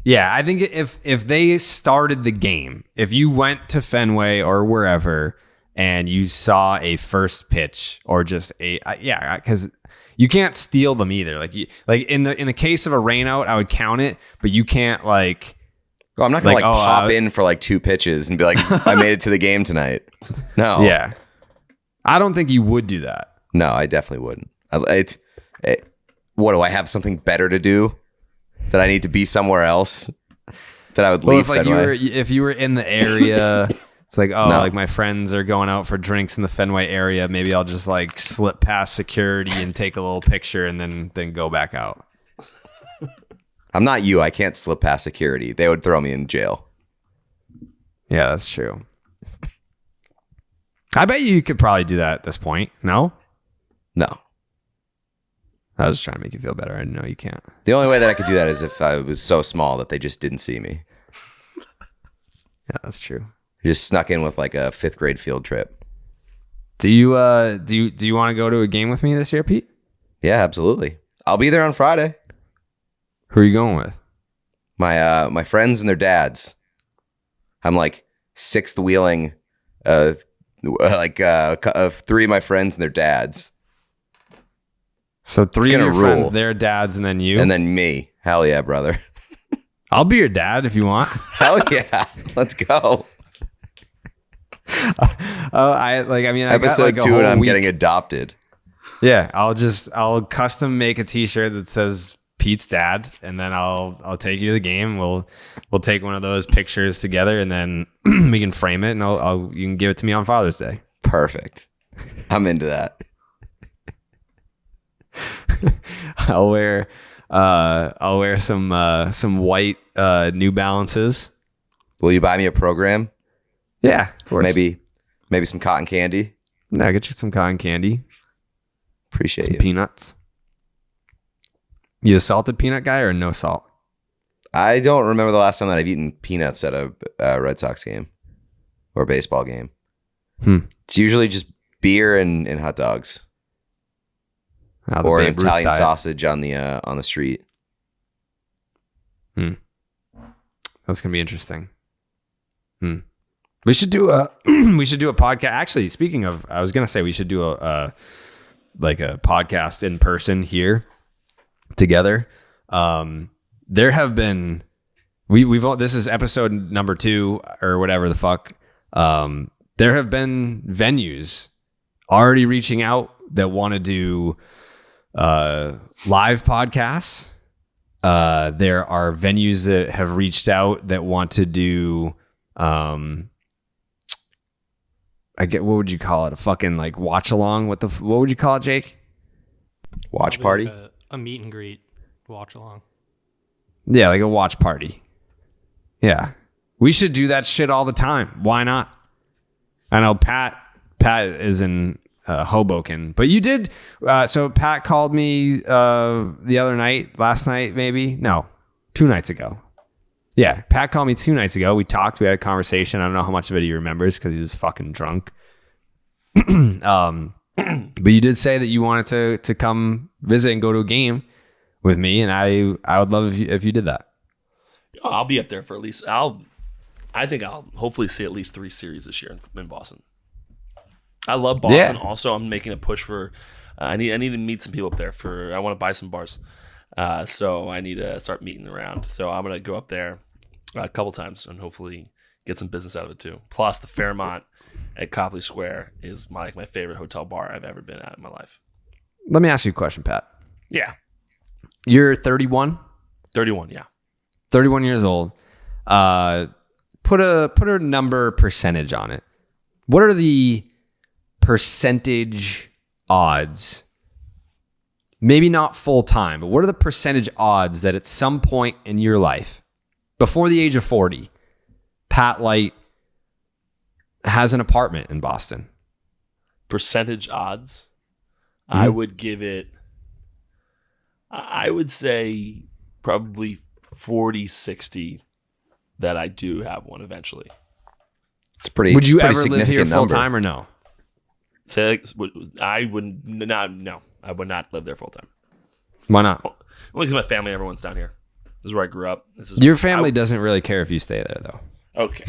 Yeah, I think if they started the game, if you went to Fenway or wherever and you saw a first pitch or just because you can't steal them either. Like in the case of a rainout, I would count it, but you can't like. Well, I'm not gonna pop in for like 2 pitches and be like, I made it to the game tonight. No. Yeah, I don't think you would do that. No, I definitely wouldn't. What do I have something better to do? That I need to be somewhere else? That I would leave Fenway? If you were in the area, it's like, like my friends are going out for drinks in the Fenway area. Maybe I'll just like slip past security and take a little picture and then go back out. I'm not you. I can't slip past security. They would throw me in jail. Yeah, that's true. I bet you could probably do that at this point. No? No. I was trying to make you feel better. I know you can't. The only way that I could do that is if I was so small that they just didn't see me. Yeah, that's true. I just snuck in with like a 5th grade field trip. Do you want to go to a game with me this year, Pete? Yeah, absolutely. I'll be there on Friday. Who are you going with? My friends and their dads. I'm like 6th wheeling of 3 of my friends and their dads. So 3 of your rule. friends, their dads, and then you? And then me. Hell yeah, brother. I'll be your dad if you want. Hell yeah. Let's go. Episode 2 and I'm getting adopted. Yeah, I'll custom make a t-shirt that says Pete's dad, and then I'll take you to the game. We'll take one of those pictures together, and then we can frame it, and you can give it to me on Father's Day. Perfect. I'm into that. I'll wear some white New Balances. Will you buy me a program? Yeah, of course. Maybe some cotton candy. Yeah, get you some cotton candy. Appreciate some you. Peanuts. You a salted peanut guy or no salt? I don't remember the last time that I've eaten peanuts at a Red Sox game or baseball game. It's usually just beer and hot dogs. Or an Italian sausage on the street. That's gonna be interesting. We should do a podcast. Actually, speaking of, I was gonna say we should do a podcast in person here together. There have been this is episode number 2 or whatever the fuck. There have been venues already reaching out that want to do live podcasts. There are venues that have reached out that want to do what would you call it? A fucking like watch along? What would you call it, Jake? Watch party? Like a meet and greet watch along. Yeah, like a watch party. Yeah. We should do that shit all the time. Why not? I know Pat is in Hoboken, but you did. So Pat called me the other night, last night, maybe. No, 2 nights ago. Yeah, Pat called me 2 nights ago. We talked. We had a conversation. I don't know how much of it he remembers because he was fucking drunk. But you did say that you wanted to come visit and go to a game with me, and I would love if you did that. I'll be up there for at least. I think I'll hopefully see at least 3 series this year in Boston. I love Boston. Yeah. Also, I'm making a push for. I need to meet some people up there. I want to buy some bars, so I need to start meeting around. So I'm gonna go up there a couple times and hopefully get some business out of it too. Plus, the Fairmont at Copley Square is my favorite hotel bar I've ever been at in my life. Let me ask you a question, Pat. Yeah, you're 31. 31, yeah. 31 years old. Put a number percentage on it. What are the percentage odds? Maybe not full time, but what are the percentage odds that at some point in your life, before the age of 40, Pat Light has an apartment in Boston? Percentage odds? Mm-hmm. I would give it, I would say probably 40-60 that I do have one eventually. It's pretty. Would you ever significant live here full number. time or no? So I would not. No, I would not live there full time. Why not? Only because my family, everyone's down here. This is where I grew up. Your family doesn't really care if you stay there, though. Okay.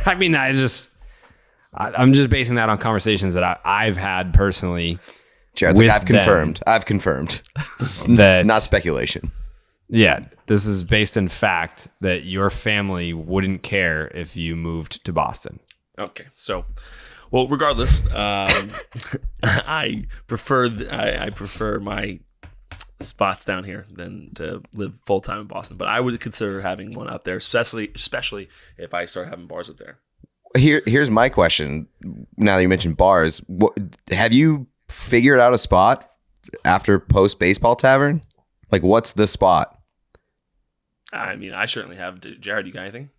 I mean, I'm just basing that on conversations that I've had personally. Jared's like, I've confirmed. That Not speculation. Yeah, this is based in fact that your family wouldn't care if you moved to Boston. Okay, so, well, regardless, I prefer my spots down here than to live full time in Boston. But I would consider having one up there, especially if I start having bars up there. Here's my question. Now that you mentioned bars, have you figured out a spot after post baseball tavern? Like, what's the spot? I mean, I certainly have. Jared, you got anything?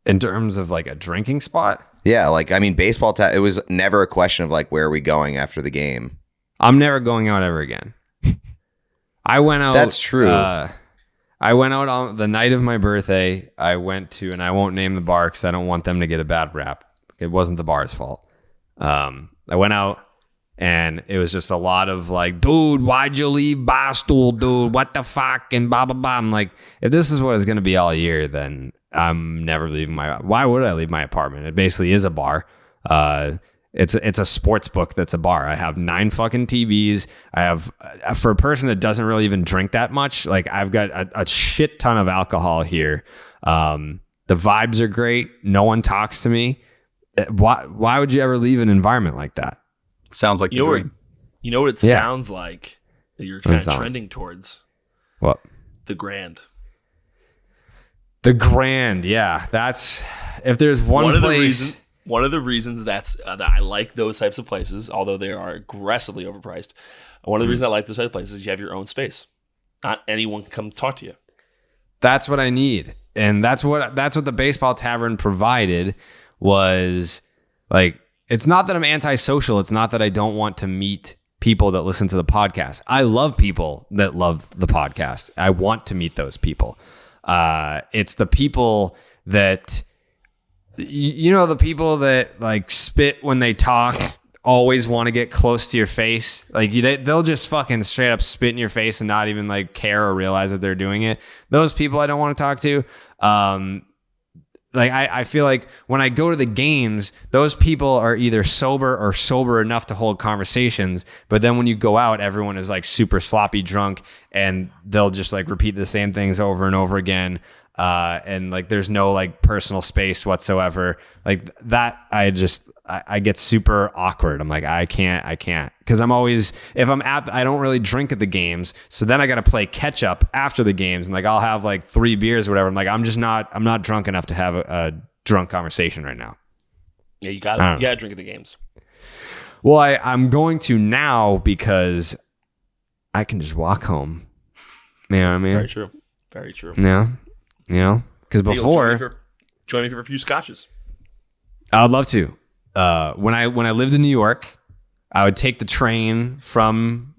In terms of like a drinking spot? Yeah, like, I mean, baseball, it was never a question of like, where are we going after the game? I'm never going out ever again. I went out. That's true. I went out on the night of my birthday. I went to, and I won't name the bar because I don't want them to get a bad rap. It wasn't the bar's fault. I went out, and it was just a lot of like, dude, why'd you leave Barstool, dude? What the fuck? And blah, blah, blah. I'm like, if this is what it's going to be all year, then I'm never leaving why would I leave my apartment? It basically is a bar. It's a sports book that's a bar. I have 9 fucking TVs. I have, for a person that doesn't really even drink that much, like I've got a shit ton of alcohol here. The vibes are great. No one talks to me. Why would you ever leave an environment like that? Sounds like the dream. You know what it sounds like that you're kind of trending towards? What? The Grand. The Grand, yeah. That's, if there's one place. One of the reasons that I like those types of places, although they are aggressively overpriced, one of the reasons I like those types of places is you have your own space. Not anyone can come talk to you. That's what I need. And that's what the baseball tavern provided was like, it's not that I'm antisocial. It's not that I don't want to meet people that listen to the podcast. I love people that love the podcast. I want to meet those people. It's the people that, the people that like spit when they talk, always want to get close to your face. Like they'll just fucking straight up spit in your face and not even like care or realize that they're doing it. Those people I don't want to talk to. I feel like when I go to the games, those people are either sober or sober enough to hold conversations. But then when you go out, everyone is like super sloppy drunk and they'll just like repeat the same things over and over again. And like there's no like personal space whatsoever. Like that, I get super awkward. I'm like, I can't because I'm always, if I'm I don't really drink at the games, so then I got to play catch up after the games, and like I'll have like 3 beers or whatever. I'm like, I'm not drunk enough to have a drunk conversation right now. Yeah, you gotta drink at the games. Well, I'm going to now because I can just walk home. You know what I mean? Very true. Yeah. Because before, join me for a few scotches. I would love to. When I lived in New York, I would take the train from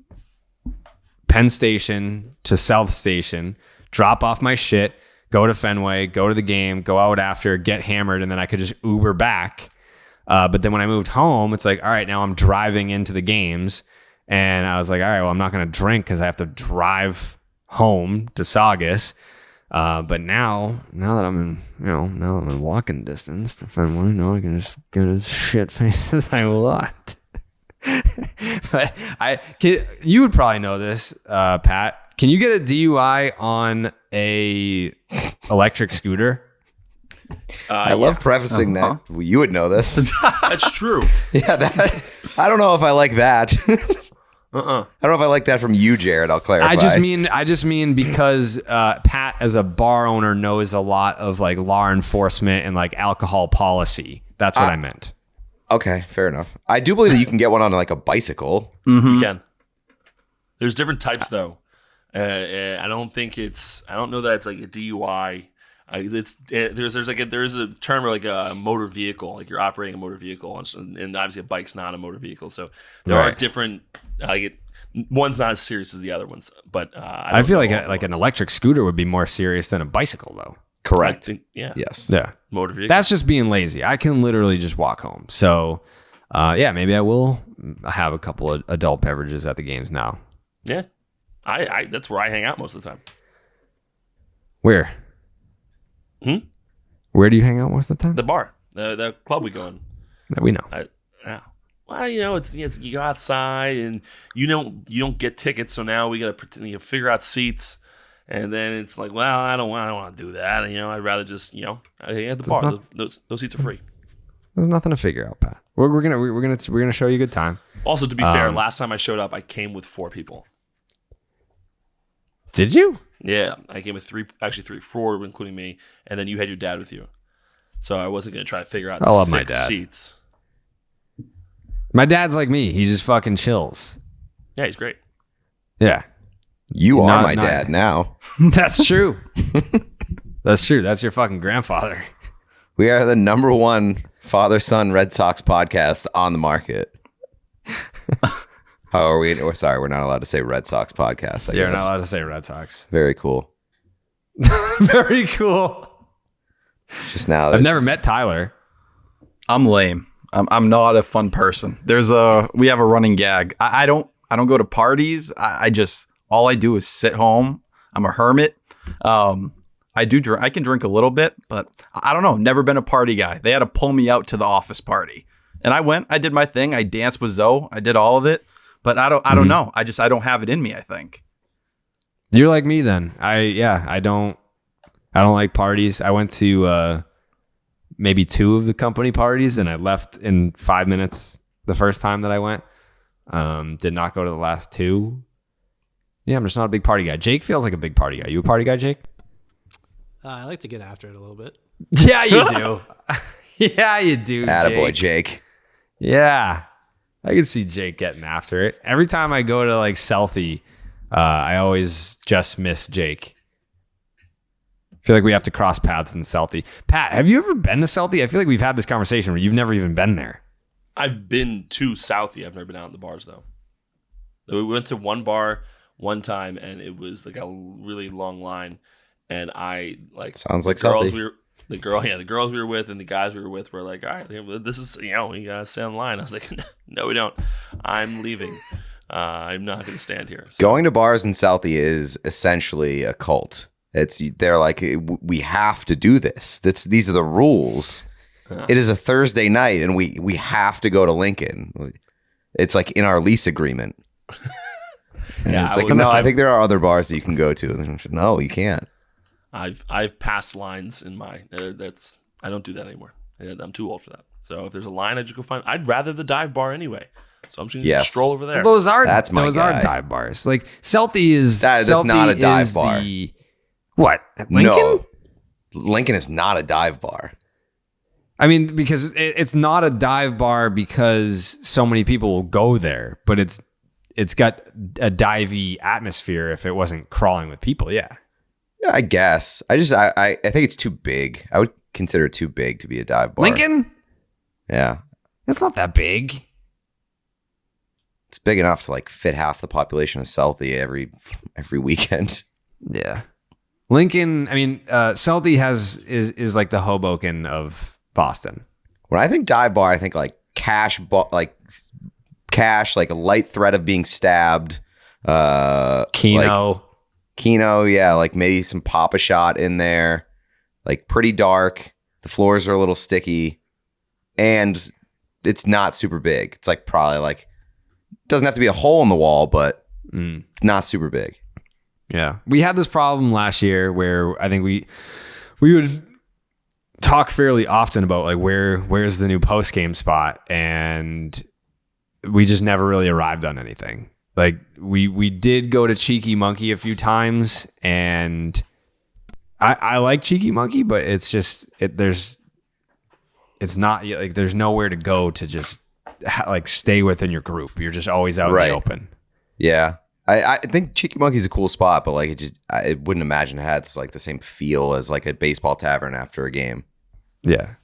Penn Station to South Station, drop off my shit, go to Fenway, go to the game, go out after, get hammered, and then I could just Uber back. But then when I moved home, it's like, all right, now I'm driving into the games, and I was like, all right, well, I'm not going to drink because I have to drive home to Saugus. But now that I'm in walking distance to Fenway, I can just get as shit faced as I want. But you would probably know this, Pat. Can you get a DUI on a electric scooter? I love prefacing that. Well, you would know this. That's true. Yeah, I don't know if I like that. I don't know if I like that from you, Jared. I'll clarify. I just mean because Pat, as a bar owner, knows a lot of like law enforcement and like alcohol policy. That's what I meant. Okay, fair enough. I do believe that you can get one on like a bicycle. Mm-hmm. You can. There's different types though. I don't know that it's like a DUI. There's a term like a motor vehicle, like you're operating a motor vehicle, and obviously a bike's not a motor vehicle. So there are different. One's not as serious as the other ones, but I feel like an electric scooter would be more serious than a bicycle, though. Correct. Yeah. Yes. Yeah. Motor vehicle. That's just being lazy. I can literally just walk home. So, maybe I will have a couple of adult beverages at the games now. Yeah. I that's where I hang out most of the time. Where? Where do you hang out most of the time? The bar, the club we go in. We know. Yeah. Well, it's you go outside and you don't get tickets, so now we got to pretend you figure out seats, and then it's like, well, I don't want to do that. I'd rather just I hang at the bar. Those seats are free. There's nothing to figure out, Pat. We're gonna show you a good time. Also, to be fair, last time I showed up, I came with 4 people. Did you? Yeah, I came with 3, 4, including me, and then you had your dad with you. So I wasn't going to try to figure out I love 6 my dad. seats. My dad's like me. He just fucking chills. Yeah, he's great. Yeah. You are my dad now. That's true. That's true. That's your fucking grandfather. We are the #1 father-son Red Sox podcast on the market. How are we? Oh, sorry, we're not allowed to say Red Sox podcast. You're not allowed to say Red Sox. Very cool. Very cool. Just now, I've never met Tyler. I'm lame. I'm not a fun person. We have a running gag. I don't go to parties. I just all I do is sit home. I'm a hermit. I do drink. I can drink a little bit, but I don't know. Never been a party guy. They had to pull me out to the office party, and I went. I did my thing. I danced with Zoe. I did all of it, but I don't know. I don't have it in me, I think. You're like me then. I don't like parties. I went to maybe 2 of the company parties, and I left in 5 minutes the first time that I went. Did not go to the last 2. Yeah, I'm just not a big party guy. Jake feels like a big party guy. You a party guy, Jake? I like to get after it a little bit. Yeah, you do. Yeah, you do. Attaboy, Jake. Yeah. I can see Jake getting after it. Every time I go to like Southie, I always just miss Jake. I feel like we have to cross paths in Southie. Pat, have you ever been to Southie? I feel like we've had this conversation where you've never even been there. I've been to Southie. I've never been out in the bars, though. We went to one bar one time, and it was like a really long line. And I like sounds like the girls Southie. the girls we were with and the guys we were with were like, all right, this is we gotta stay on the line. I was like, no, we don't. I'm leaving. I'm not gonna stand here. So. Going to bars in Southie is essentially a cult. They're like, we have to do this. These are the rules. It is a Thursday night, and we have to go to Lincoln. It's like in our lease agreement. Yeah, it's like, no, I think there are other bars that you can go to. No, you can't. I've passed lines in my I don't do that anymore. I'm too old for that. So if there's a line, I just go find. I'd rather the dive bar anyway. So I'm just gonna stroll over there. Well, those are my guy. dive bars. Like Southie is that's not a dive bar. What? Lincoln? No, Lincoln is not a dive bar. I mean, because it's not a dive bar because so many people will go there, but it's got a divey atmosphere if it wasn't crawling with people. Yeah. Yeah, I guess. I think it's too big. I would consider it too big to be a dive bar. Lincoln? Yeah. It's not that big. It's big enough to like fit half the population of Southie every weekend. Yeah. Lincoln, I mean, Southie is like the Hoboken of Boston. When I think dive bar, I think like cash, like a light threat of being stabbed. Keno, yeah, like maybe some Pop-A-Shot in there, like pretty dark. The floors are a little sticky, and it's not super big. It's like probably like doesn't have to be a hole in the wall, but it's not super big. Yeah, we had this problem last year where I think we would talk fairly often about like where's the new post game spot, and we just never really arrived on anything. Like we did go to Cheeky Monkey a few times, and I like Cheeky Monkey, but it's just it's not like there's nowhere to go to just like stay within your group. You're just always out in the open. Yeah, I think Cheeky Monkey's a cool spot, but like I wouldn't imagine it had like the same feel as like a baseball tavern after a game. Yeah.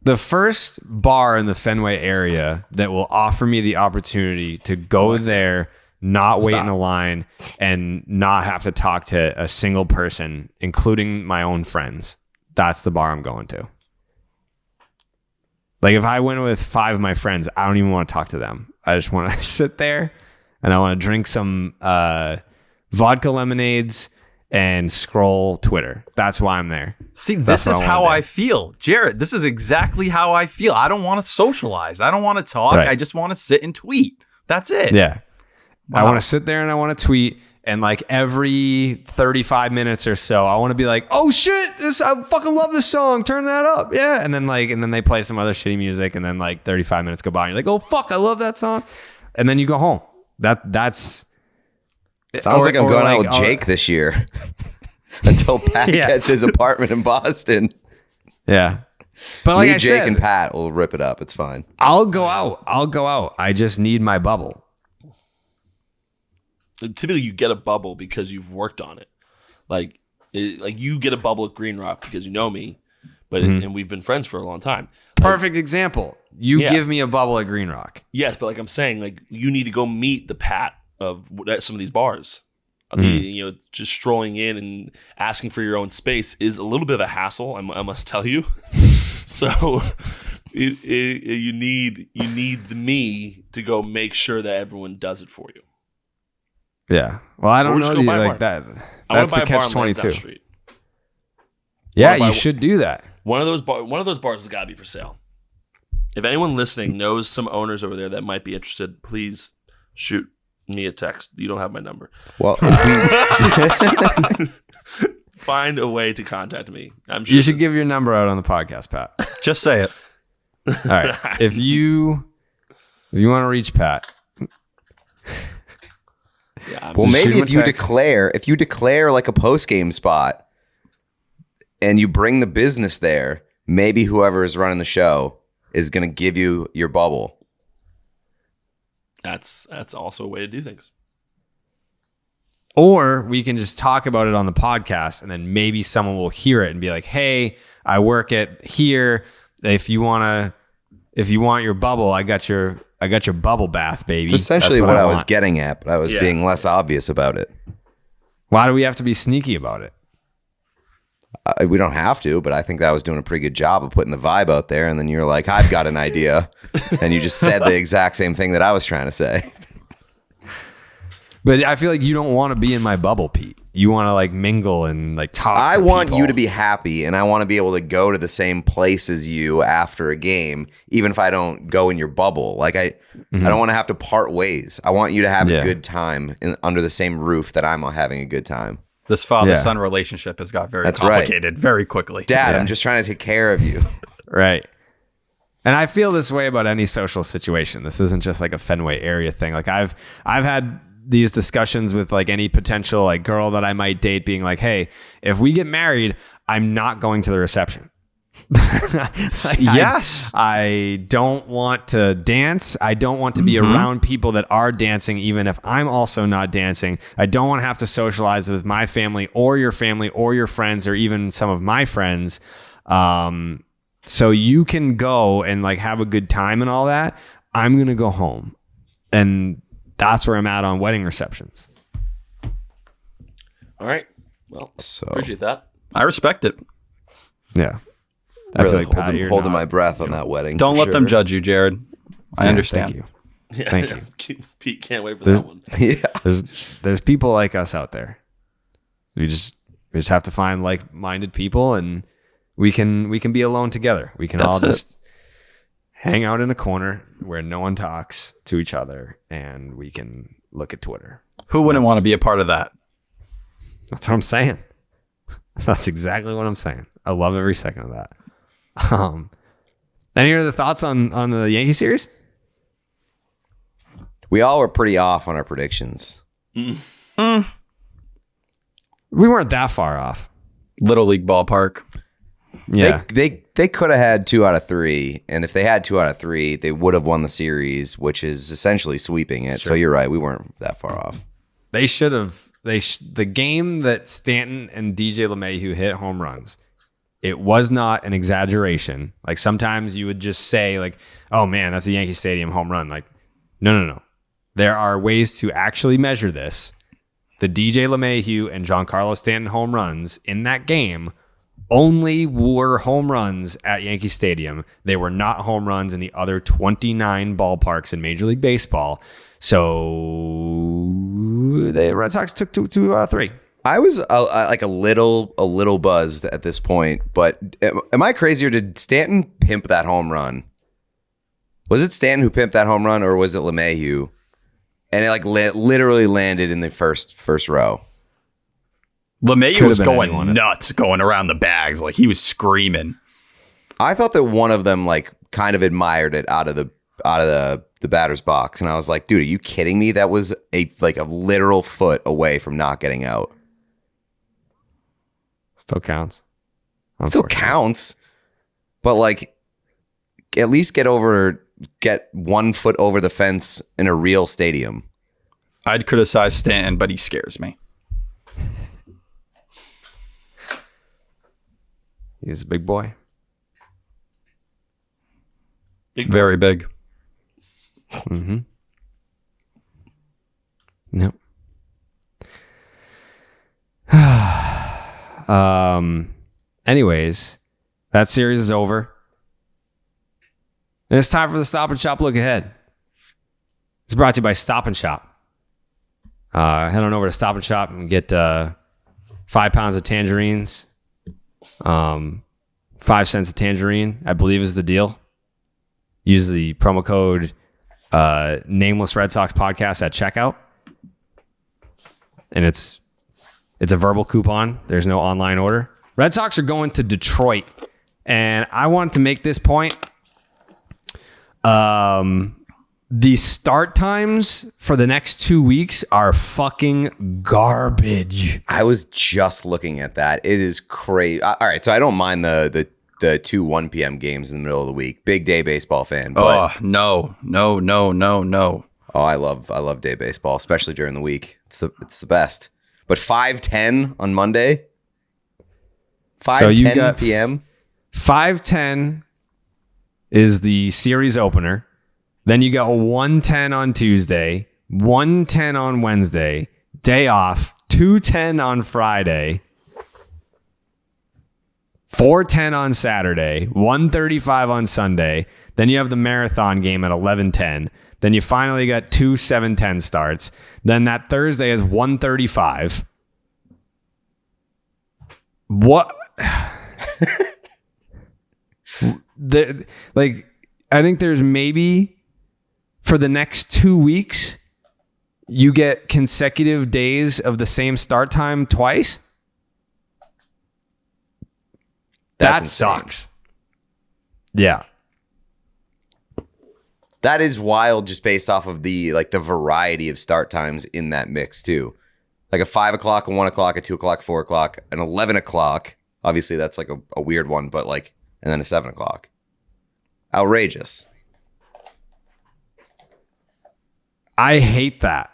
The first bar in the Fenway area that will offer me the opportunity to go there not wait in a line, and not have to talk to a single person, including my own friends. That's the bar I'm going to. Like if I went with 5 of my friends, I don't even want to talk to them. I just want to sit there and I want to drink some vodka lemonades and scroll Twitter. That's why I'm there. See, this is how I feel. Jared, this is exactly how I feel. I don't want to socialize. I don't want to talk. Right. I just want to sit and tweet. That's it. Yeah. Wow. I want to sit there and I want to tweet. And like every 35 minutes or so, I want to be like, oh shit, I fucking love this song. Turn that up. Yeah. And then they play some other shitty music. And then like 35 minutes go by and you're like, oh fuck, I love that song. And then you go home. That's sounds like I'm going out with Jake this year until Pat gets his apartment in Boston. Yeah. But like Jake and Pat will rip it up. It's fine. I'll go out. I just need my bubble. Typically, you get a bubble because you've worked on it. Like you get a bubble at Green Rock because you know me, but and we've been friends for a long time. Perfect example. You give me a bubble at Green Rock. Yes, but like I'm saying, like you need to go meet the Pat of some of these bars. Just strolling in and asking for your own space is a little bit of a hassle. I must tell you. So you need me to go make sure that everyone does it for you. Yeah. Well, I don't know like that. That's the catch-22. Yeah, you should do that. One of those bars has got to be for sale. If anyone listening knows some owners over there that might be interested, please shoot me a text. You don't have my number. Well, find a way to contact me. I'm sure you should give your number out on the podcast, Pat. Just say it. All right. If you want to reach Pat. Yeah, well, maybe if you declare like a post-game spot and you bring the business there, maybe whoever is running the show is going to give you your bubble. That's also a way to do things. Or we can just talk about it on the podcast, and then maybe someone will hear it and be like, "Hey, I work at here. If you want your bubble, I got your bubble bath, baby." It's essentially what I was getting at, but I was being less obvious about it. Why do we have to be sneaky about it? We don't have to, but I think that I was doing a pretty good job of putting the vibe out there. And then you're like, I've got an idea. And you just said the exact same thing that I was trying to say. But I feel like you don't want to be in my bubble, Pete. You want to like mingle and like talk. I want you to be happy, and I want to be able to go to the same place as you after a game, even if I don't go in your bubble. Like I don't want to have to part ways. I want you to have a good time under the same roof that I'm having a good time. This father-son relationship has got very complicated very quickly. Dad, I'm just trying to take care of you. Right. And I feel this way about any social situation. This isn't just like a Fenway area thing. Like I've had these discussions with like any potential like girl that I might date, being like, hey, if we get married, I'm not going to the reception. Yes. I don't want to dance. I don't want to be around people that are dancing, even if I'm also not dancing. I don't want to have to socialize with my family or your friends or even some of my friends. So you can go and like have a good time and all that. I'm going to go home. And that's where I'm at on wedding receptions. All right. Well, appreciate that. I respect it. Yeah. I really feel like holding my breath on that wedding. Don't let them judge you, Jared. I understand. Thank you. Yeah, Thank you. Pete can't wait for that one. Yeah. There's people like us out there. We just have to find like-minded people, and we can be alone together. We can all just hang out in a corner where no one talks to each other, and we can look at Twitter. Who wouldn't want to be a part of that? That's what I'm saying. That's exactly what I'm saying. I love every second of that. Any other thoughts on the Yankee series? We all were pretty off on our predictions. We weren't that far off. Little League ballpark. Yeah. They could have had 2 out of 3, and if they had 2 out of 3, they would have won the series, which is essentially sweeping it. So you're right, we weren't that far off. They should have. The game that Stanton and DJ LeMahieu hit home runs, it was not an exaggeration. Like sometimes you would just say like, "Oh man, that's a Yankee Stadium home run." Like, no. there are ways to actually measure this. The DJ LeMahieu and Giancarlo Stanton home runs in that game only were home runs at Yankee Stadium. They were not home runs in the other 29 ballparks in Major League Baseball. So the Red Sox took 2 out of 3. I was like a little buzzed at this point, but am I crazy, or did Stanton pimp that home run? Was it Stanton who pimped that home run, or was it LeMahieu? And it like literally landed in the first row. LeMahieu was going nuts, going around the bags, like he was screaming. I thought that one of them like kind of admired it out of the batter's box, and I was like, dude, are you kidding me? That was a literal foot away from not getting out. Still counts. Still counts, but like at least get 1 foot over the fence in a real stadium. I'd criticize Stanton, but he scares me. He's a big boy. Very big. Mm-hmm. Yep. Anyways, that series is over. And it's time for the Stop and Shop look ahead. It's brought to you by Stop and Shop. Head on over to Stop and Shop and get 5 pounds of tangerines. 5 cents a tangerine, I believe, is the deal. Use the promo code Nameless Red Sox Podcast at checkout. And it's a verbal coupon. There's no online order. Red Sox are going to Detroit. And I want to make this point. The start times for the next 2 weeks are fucking garbage. I was just looking at that. It is crazy. All right, so I don't mind the 2 1 p.m. games in the middle of the week. Big day baseball fan. But, no. Oh, I love day baseball, especially during the week. It's the best. But 5:10 on Monday. 5:10 p.m. 5:10 is the series opener. Then you got 1:10 on Tuesday, 1:10 on Wednesday, day off, 2:10 on Friday, 4:10 on Saturday, 1:35 on Sunday. Then you have the marathon game at 11:10. Then you finally got 2 7:10 starts. Then that Thursday is 1:35. What? I think there's maybe for the next 2 weeks, you get consecutive days of the same start time twice. That sucks. Yeah. That is wild, just based off of the variety of start times in that mix too. Like a 5 o'clock, a 1 o'clock, a 2 o'clock, 4 o'clock, an 11 o'clock. Obviously, that's like a weird one, but and then a 7 o'clock. Outrageous. I hate that.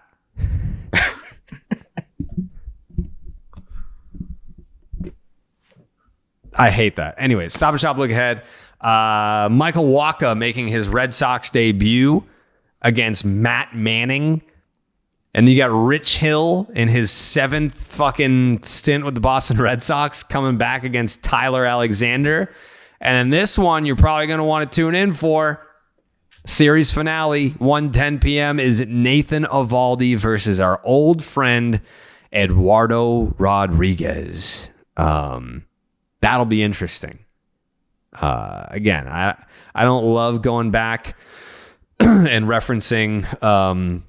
I hate that. Anyways, Stop and Shop look ahead. Michael Wacha making his Red Sox debut against Matt Manning. And you got Rich Hill in his 7th fucking stint with the Boston Red Sox coming back against Tyler Alexander. And then this one you're probably going to want to tune in for. Series finale, 1:10 p.m. is Nathan Eovaldi versus our old friend Eduardo Rodriguez. That'll be interesting. Again, I don't love going back and referencing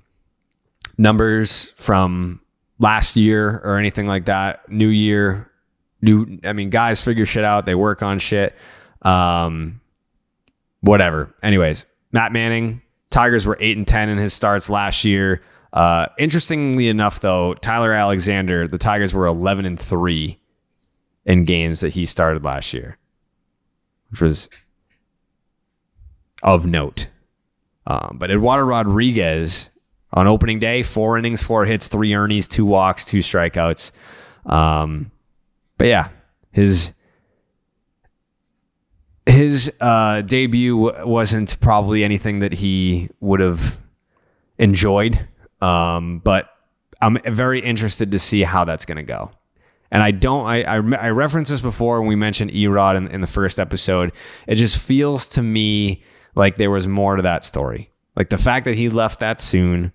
numbers from last year or anything like that. New year, guys figure shit out. They work on shit. Whatever. Anyways, Matt Manning, Tigers were 8-10 in his starts last year. Interestingly enough, though, Tyler Alexander, the Tigers were 11-3 in games that he started last year, which was of note. But Eduardo Rodriguez on opening day, 4 innings, 4 hits, 3 earnies, 2 walks, 2 strikeouts. But yeah, his debut wasn't probably anything that he would have enjoyed. But I'm very interested to see how that's going to go. And I referenced this before when we mentioned Erod in the first episode. It just feels to me like there was more to that story. Like the fact that he left that soon,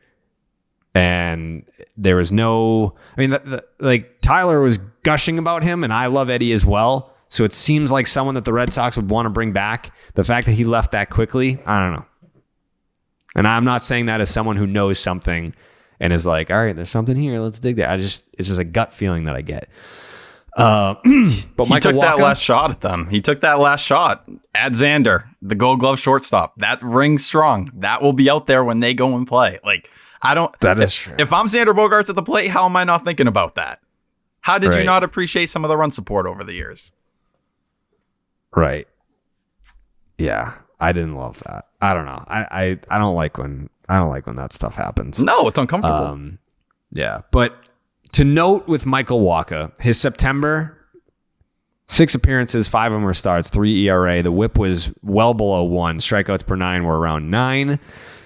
and there was no, I mean, like Tyler was gushing about him, and I love Eddie as well. So it seems like someone that the Red Sox would want to bring back. The fact that he left that quickly, I don't know. And I'm not saying that as someone who knows something and is like, all right, there's something here. Let's dig that. It's just a gut feeling that I get. But he Michael took that Wacha, last shot at them. He took that last shot at Xander, the Gold Glove shortstop. That rings strong. That will be out there when they go and play. Like, I don't. That is true. If I'm Xander Bogaerts at the plate, how am I not thinking about that? How did you not appreciate some of the run support over the years? Right. Yeah, I didn't love that. I don't know. I don't like when that stuff happens. No, it's uncomfortable. Yeah, but to note with Michael Wacha, his September 6 appearances, 5 of them were starts, 3 ERA. The WHIP was well below 1. Strikeouts per 9 were around 9.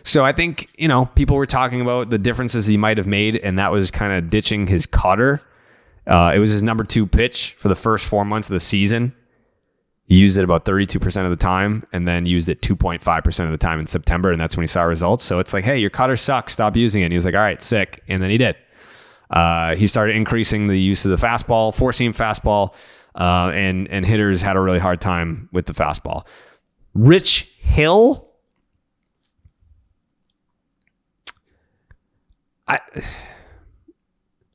So I think, people were talking about the differences he might have made, and that was kind of ditching his cutter. It was his number 2 pitch for the first 4 months of the season. He used it about 32% of the time, and then used it 2.5% of the time in September, and that's when he saw results. So it's like, hey, your cutter sucks. Stop using it. And he was like, all right, sick. And then he did. He started increasing the use of the fastball, 4-seam fastball, and hitters had a really hard time with the fastball. Rich Hill,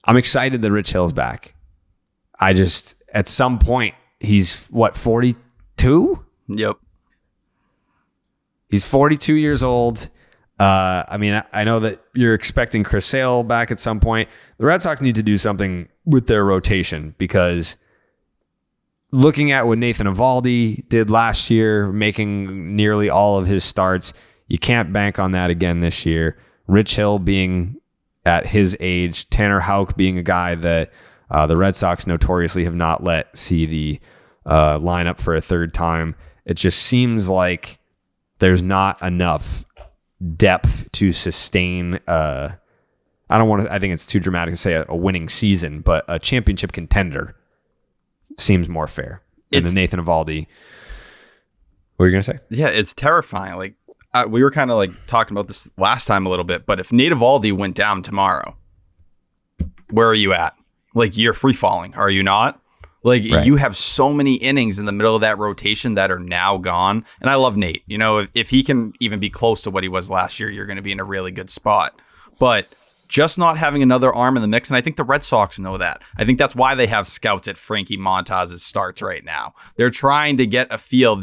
I'm excited that Rich Hill's back. At some point, he's 42? Yep. He's 42 years old. I know that you're expecting Chris Sale back at some point. The Red Sox need to do something with their rotation, because looking at what Nathan Eovaldi did last year, making nearly all of his starts, you can't bank on that again this year. Rich Hill being at his age, Tanner Houck being a guy that the Red Sox notoriously have not let see the lineup for a third time. It just seems like there's not enough depth to sustain I think it's too dramatic to say a winning season, but a championship contender seems more fair. And the Nathan Eovaldi. What were you going to say? Yeah, it's terrifying. Like, we were kind of like talking about this last time a little bit, but if Nate Eovaldi went down tomorrow, where are you at? Like, you're free falling, are you not? Like, right. You have so many innings in the middle of that rotation that are now gone. And I love Nate. If he can even be close to what he was last year, you're going to be in a really good spot. But just not having another arm in the mix, and I think the Red Sox know that. I think that's why they have scouts at Frankie Montaz's starts right now. They're trying to get a feel.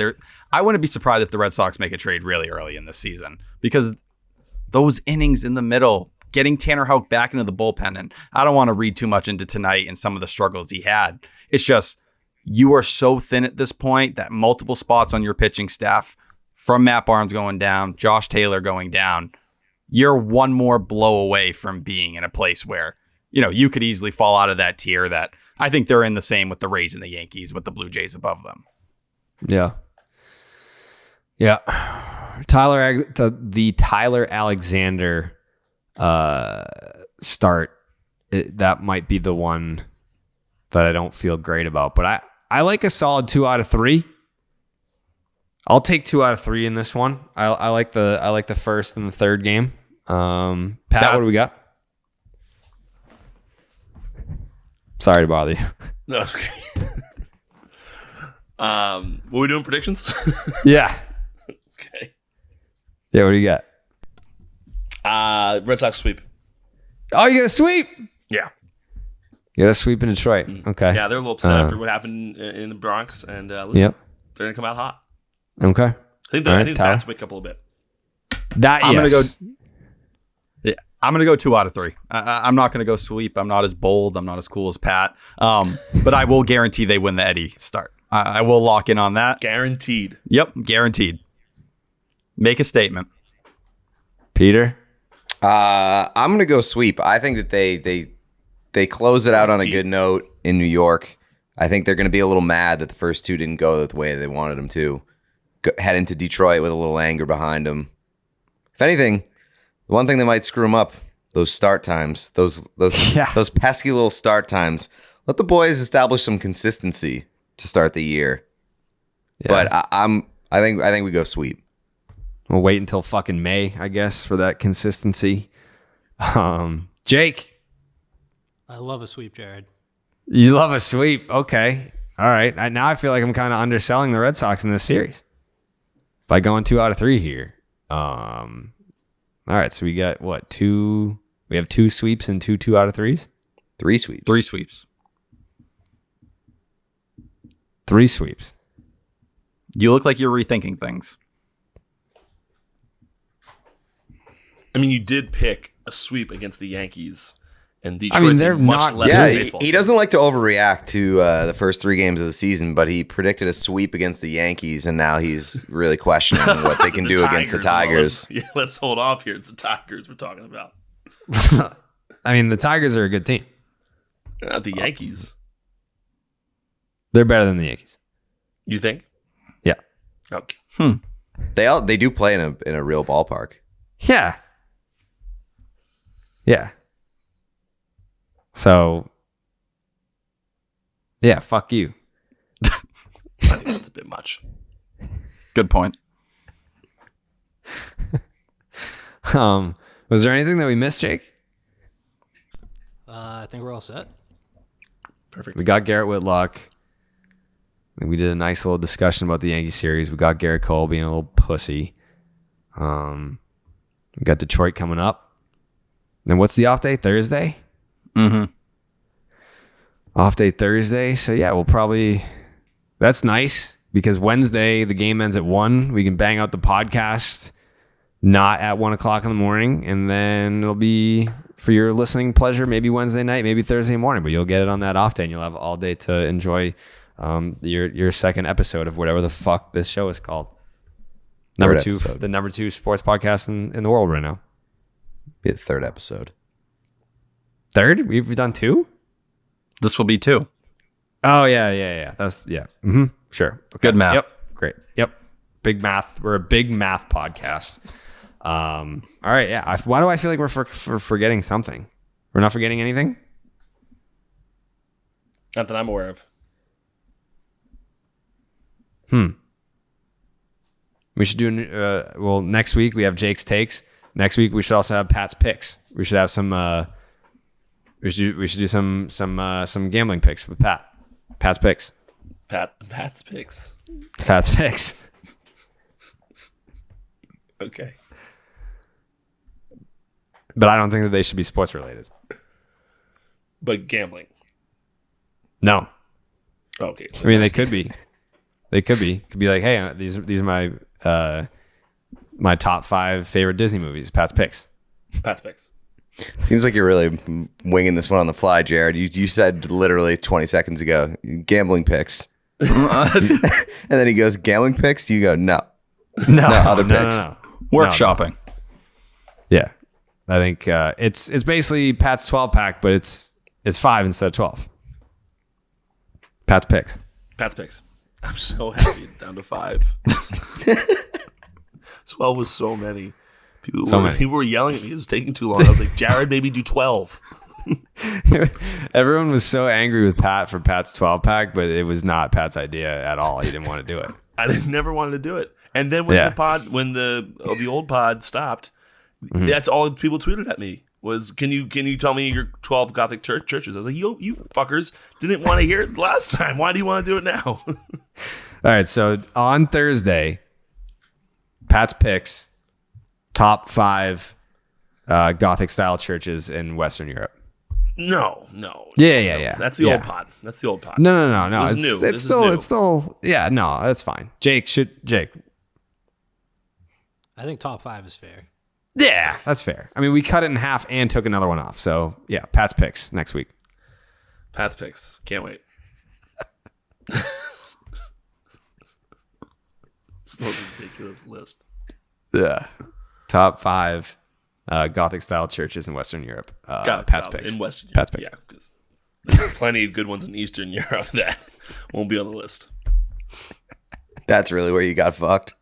I wouldn't be surprised if the Red Sox make a trade really early in this season, because those innings in the middle, getting Tanner Houck back into the bullpen, and I don't want to read too much into tonight and some of the struggles he had. It's just, you are so thin at this point that multiple spots on your pitching staff, from Matt Barnes going down, Josh Taylor going down, you're one more blow away from being in a place where, you could easily fall out of that tier that I think they're in the same with the Rays and the Yankees, with the Blue Jays above them. Yeah. Yeah. The Tyler Alexander start, that might be the one that I don't feel great about, but I like a solid 2 out of 3. I'll take 2 out of 3 in this one. I like the first and the third game. Pat, what do we got? Sorry to bother you. No, it's okay. What are we doing, predictions? Yeah. Okay. Yeah, what do you got? Red Sox sweep. Oh, you got a sweep? Yeah. You got a sweep in Detroit. Okay. Yeah, they're a little upset after what happened in the Bronx, and listen, yep. They're gonna come out hot. Okay. I think the bats wake up a little bit. I'm gonna go 2 out of 3. I'm not gonna go sweep. I'm not as bold. I'm not as cool as Pat. But I will guarantee they win the Eddie start. I will lock in on that. Guaranteed. Yep, guaranteed. Make a statement. Peter? I'm gonna go sweep. I think that they close it out on a good note in New York. I think they're gonna be a little mad that the first 2 didn't go the way they wanted them to. Head into Detroit with a little anger behind them. If anything, The one thing that might screw them up, those start times, those pesky little start times. Let the boys establish some consistency to start the year. Yeah. But I think we go sweep. We'll wait until fucking May, I guess, for that consistency. Jake. I love a sweep, Jared. You love a sweep. Okay. All right. Now I feel like I'm kind of underselling the Red Sox in this series by going 2 out of 3 here. All right. So we got what? 2? We have 2 sweeps and 2 out of 3s? 3 sweeps. 3 sweeps. 3 sweeps. You look like you're rethinking things. I mean, you did pick a sweep against the Yankees, and Detroit's they're much not. less Yeah, baseball. he doesn't like to overreact to the first 3 games of the season, but he predicted a sweep against the Yankees, and now he's really questioning what they can do against the Tigers. Let's hold off here. It's the Tigers we're talking about. I mean, the Tigers are a good team. Not the Yankees. They're better than the Yankees. You think? Yeah. Okay. They do play in a real ballpark. Yeah. Yeah. So, yeah, fuck you. I think that's a bit much. Good point. Was there anything that we missed, Jake? I think we're all set. Perfect. We got Garrett Whitlock. We did a nice little discussion about the Yankee series. We got Gerrit Cole being a little pussy. We got Detroit coming up. Then what's the off day? Thursday? Mm-hmm. Off day Thursday. So yeah, we'll probably... That's nice because Wednesday, the game ends at 1. We can bang out the podcast not at 1 o'clock in the morning. And then it'll be for your listening pleasure, maybe Wednesday night, maybe Thursday morning. But you'll get it on that off day and you'll have all day to enjoy your second episode of whatever the fuck this show is called. Number 2, the number 2 sports podcast in the world right now. Be the 3rd episode. 3rd? We've done 2? This will be 2. Oh yeah. That's Mm-hmm. Sure. Okay. Good math. Yep. Great. Yep. Big math. We're a big math podcast. All right. Yeah. Why do I feel like we're forgetting something? We're not forgetting anything? Not that I'm aware of. We should do next week we have Jake's takes. Next week we should also have Pat's picks. We should have some we should do some gambling picks with Pat. Pat's picks. Pat's picks. Pat's picks. Okay. But I don't think that they should be sports related. But gambling. No. Okay. I mean, they could be. They could be. Could be like, hey, these are my my top 5 favorite Disney movies. Pat's picks. Pat's picks. Seems like you're really winging this one on the fly, Jared. You said literally 20 seconds ago, gambling picks. And then he goes, gambling picks? You go, no. No, other picks. No. Workshopping. Yeah. I think it's basically Pat's 12 pack, but it's 5 instead of 12. Pat's picks. Pat's picks. I'm so happy it's down to 5. 12 was so many. People were yelling at me. It was taking too long. I was like, Jared, maybe do 12. Everyone was so angry with Pat for Pat's 12 pack, but it was not Pat's idea at all. He didn't want to do it. Never wanted to do it. And then when the old pod stopped, that's all people tweeted at me was, can you tell me your 12 Gothic churches? I was like, you fuckers didn't want to hear it last time. Why do you want to do it now? All right. So on Thursday, Pat's picks top 5 Gothic style churches in Western Europe. No. Yeah. That's the old pod. That's the old pod. No. This is new. It's still. Yeah. No, that's fine. Jake. I think top 5 is fair. Yeah, that's fair. I mean, we cut it in half and took another one off. So yeah, Pat's picks next week. Pat's picks. Can't wait. It's a ridiculous list. Yeah. Top 5 Gothic style churches in Western Europe. Pat's picks. In Western Europe. Pat's picks. Yeah, because there's plenty of good ones in Eastern Europe that won't be on the list. That's really where you got fucked.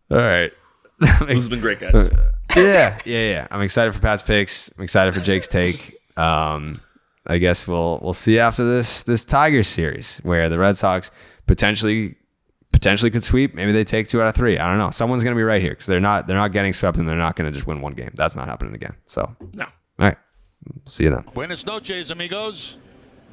All right. This has been great, guys. Yeah. I'm excited for Pat's picks. I'm excited for Jake's take. I guess we'll see after this Tigers series where the Red Sox potentially could sweep. Maybe they take 2 out of 3. I don't know. Someone's going to be right here because they're not getting swept and they're not going to just win one game. That's not happening again. So, No. all right. See you then. Buenas noches, amigos.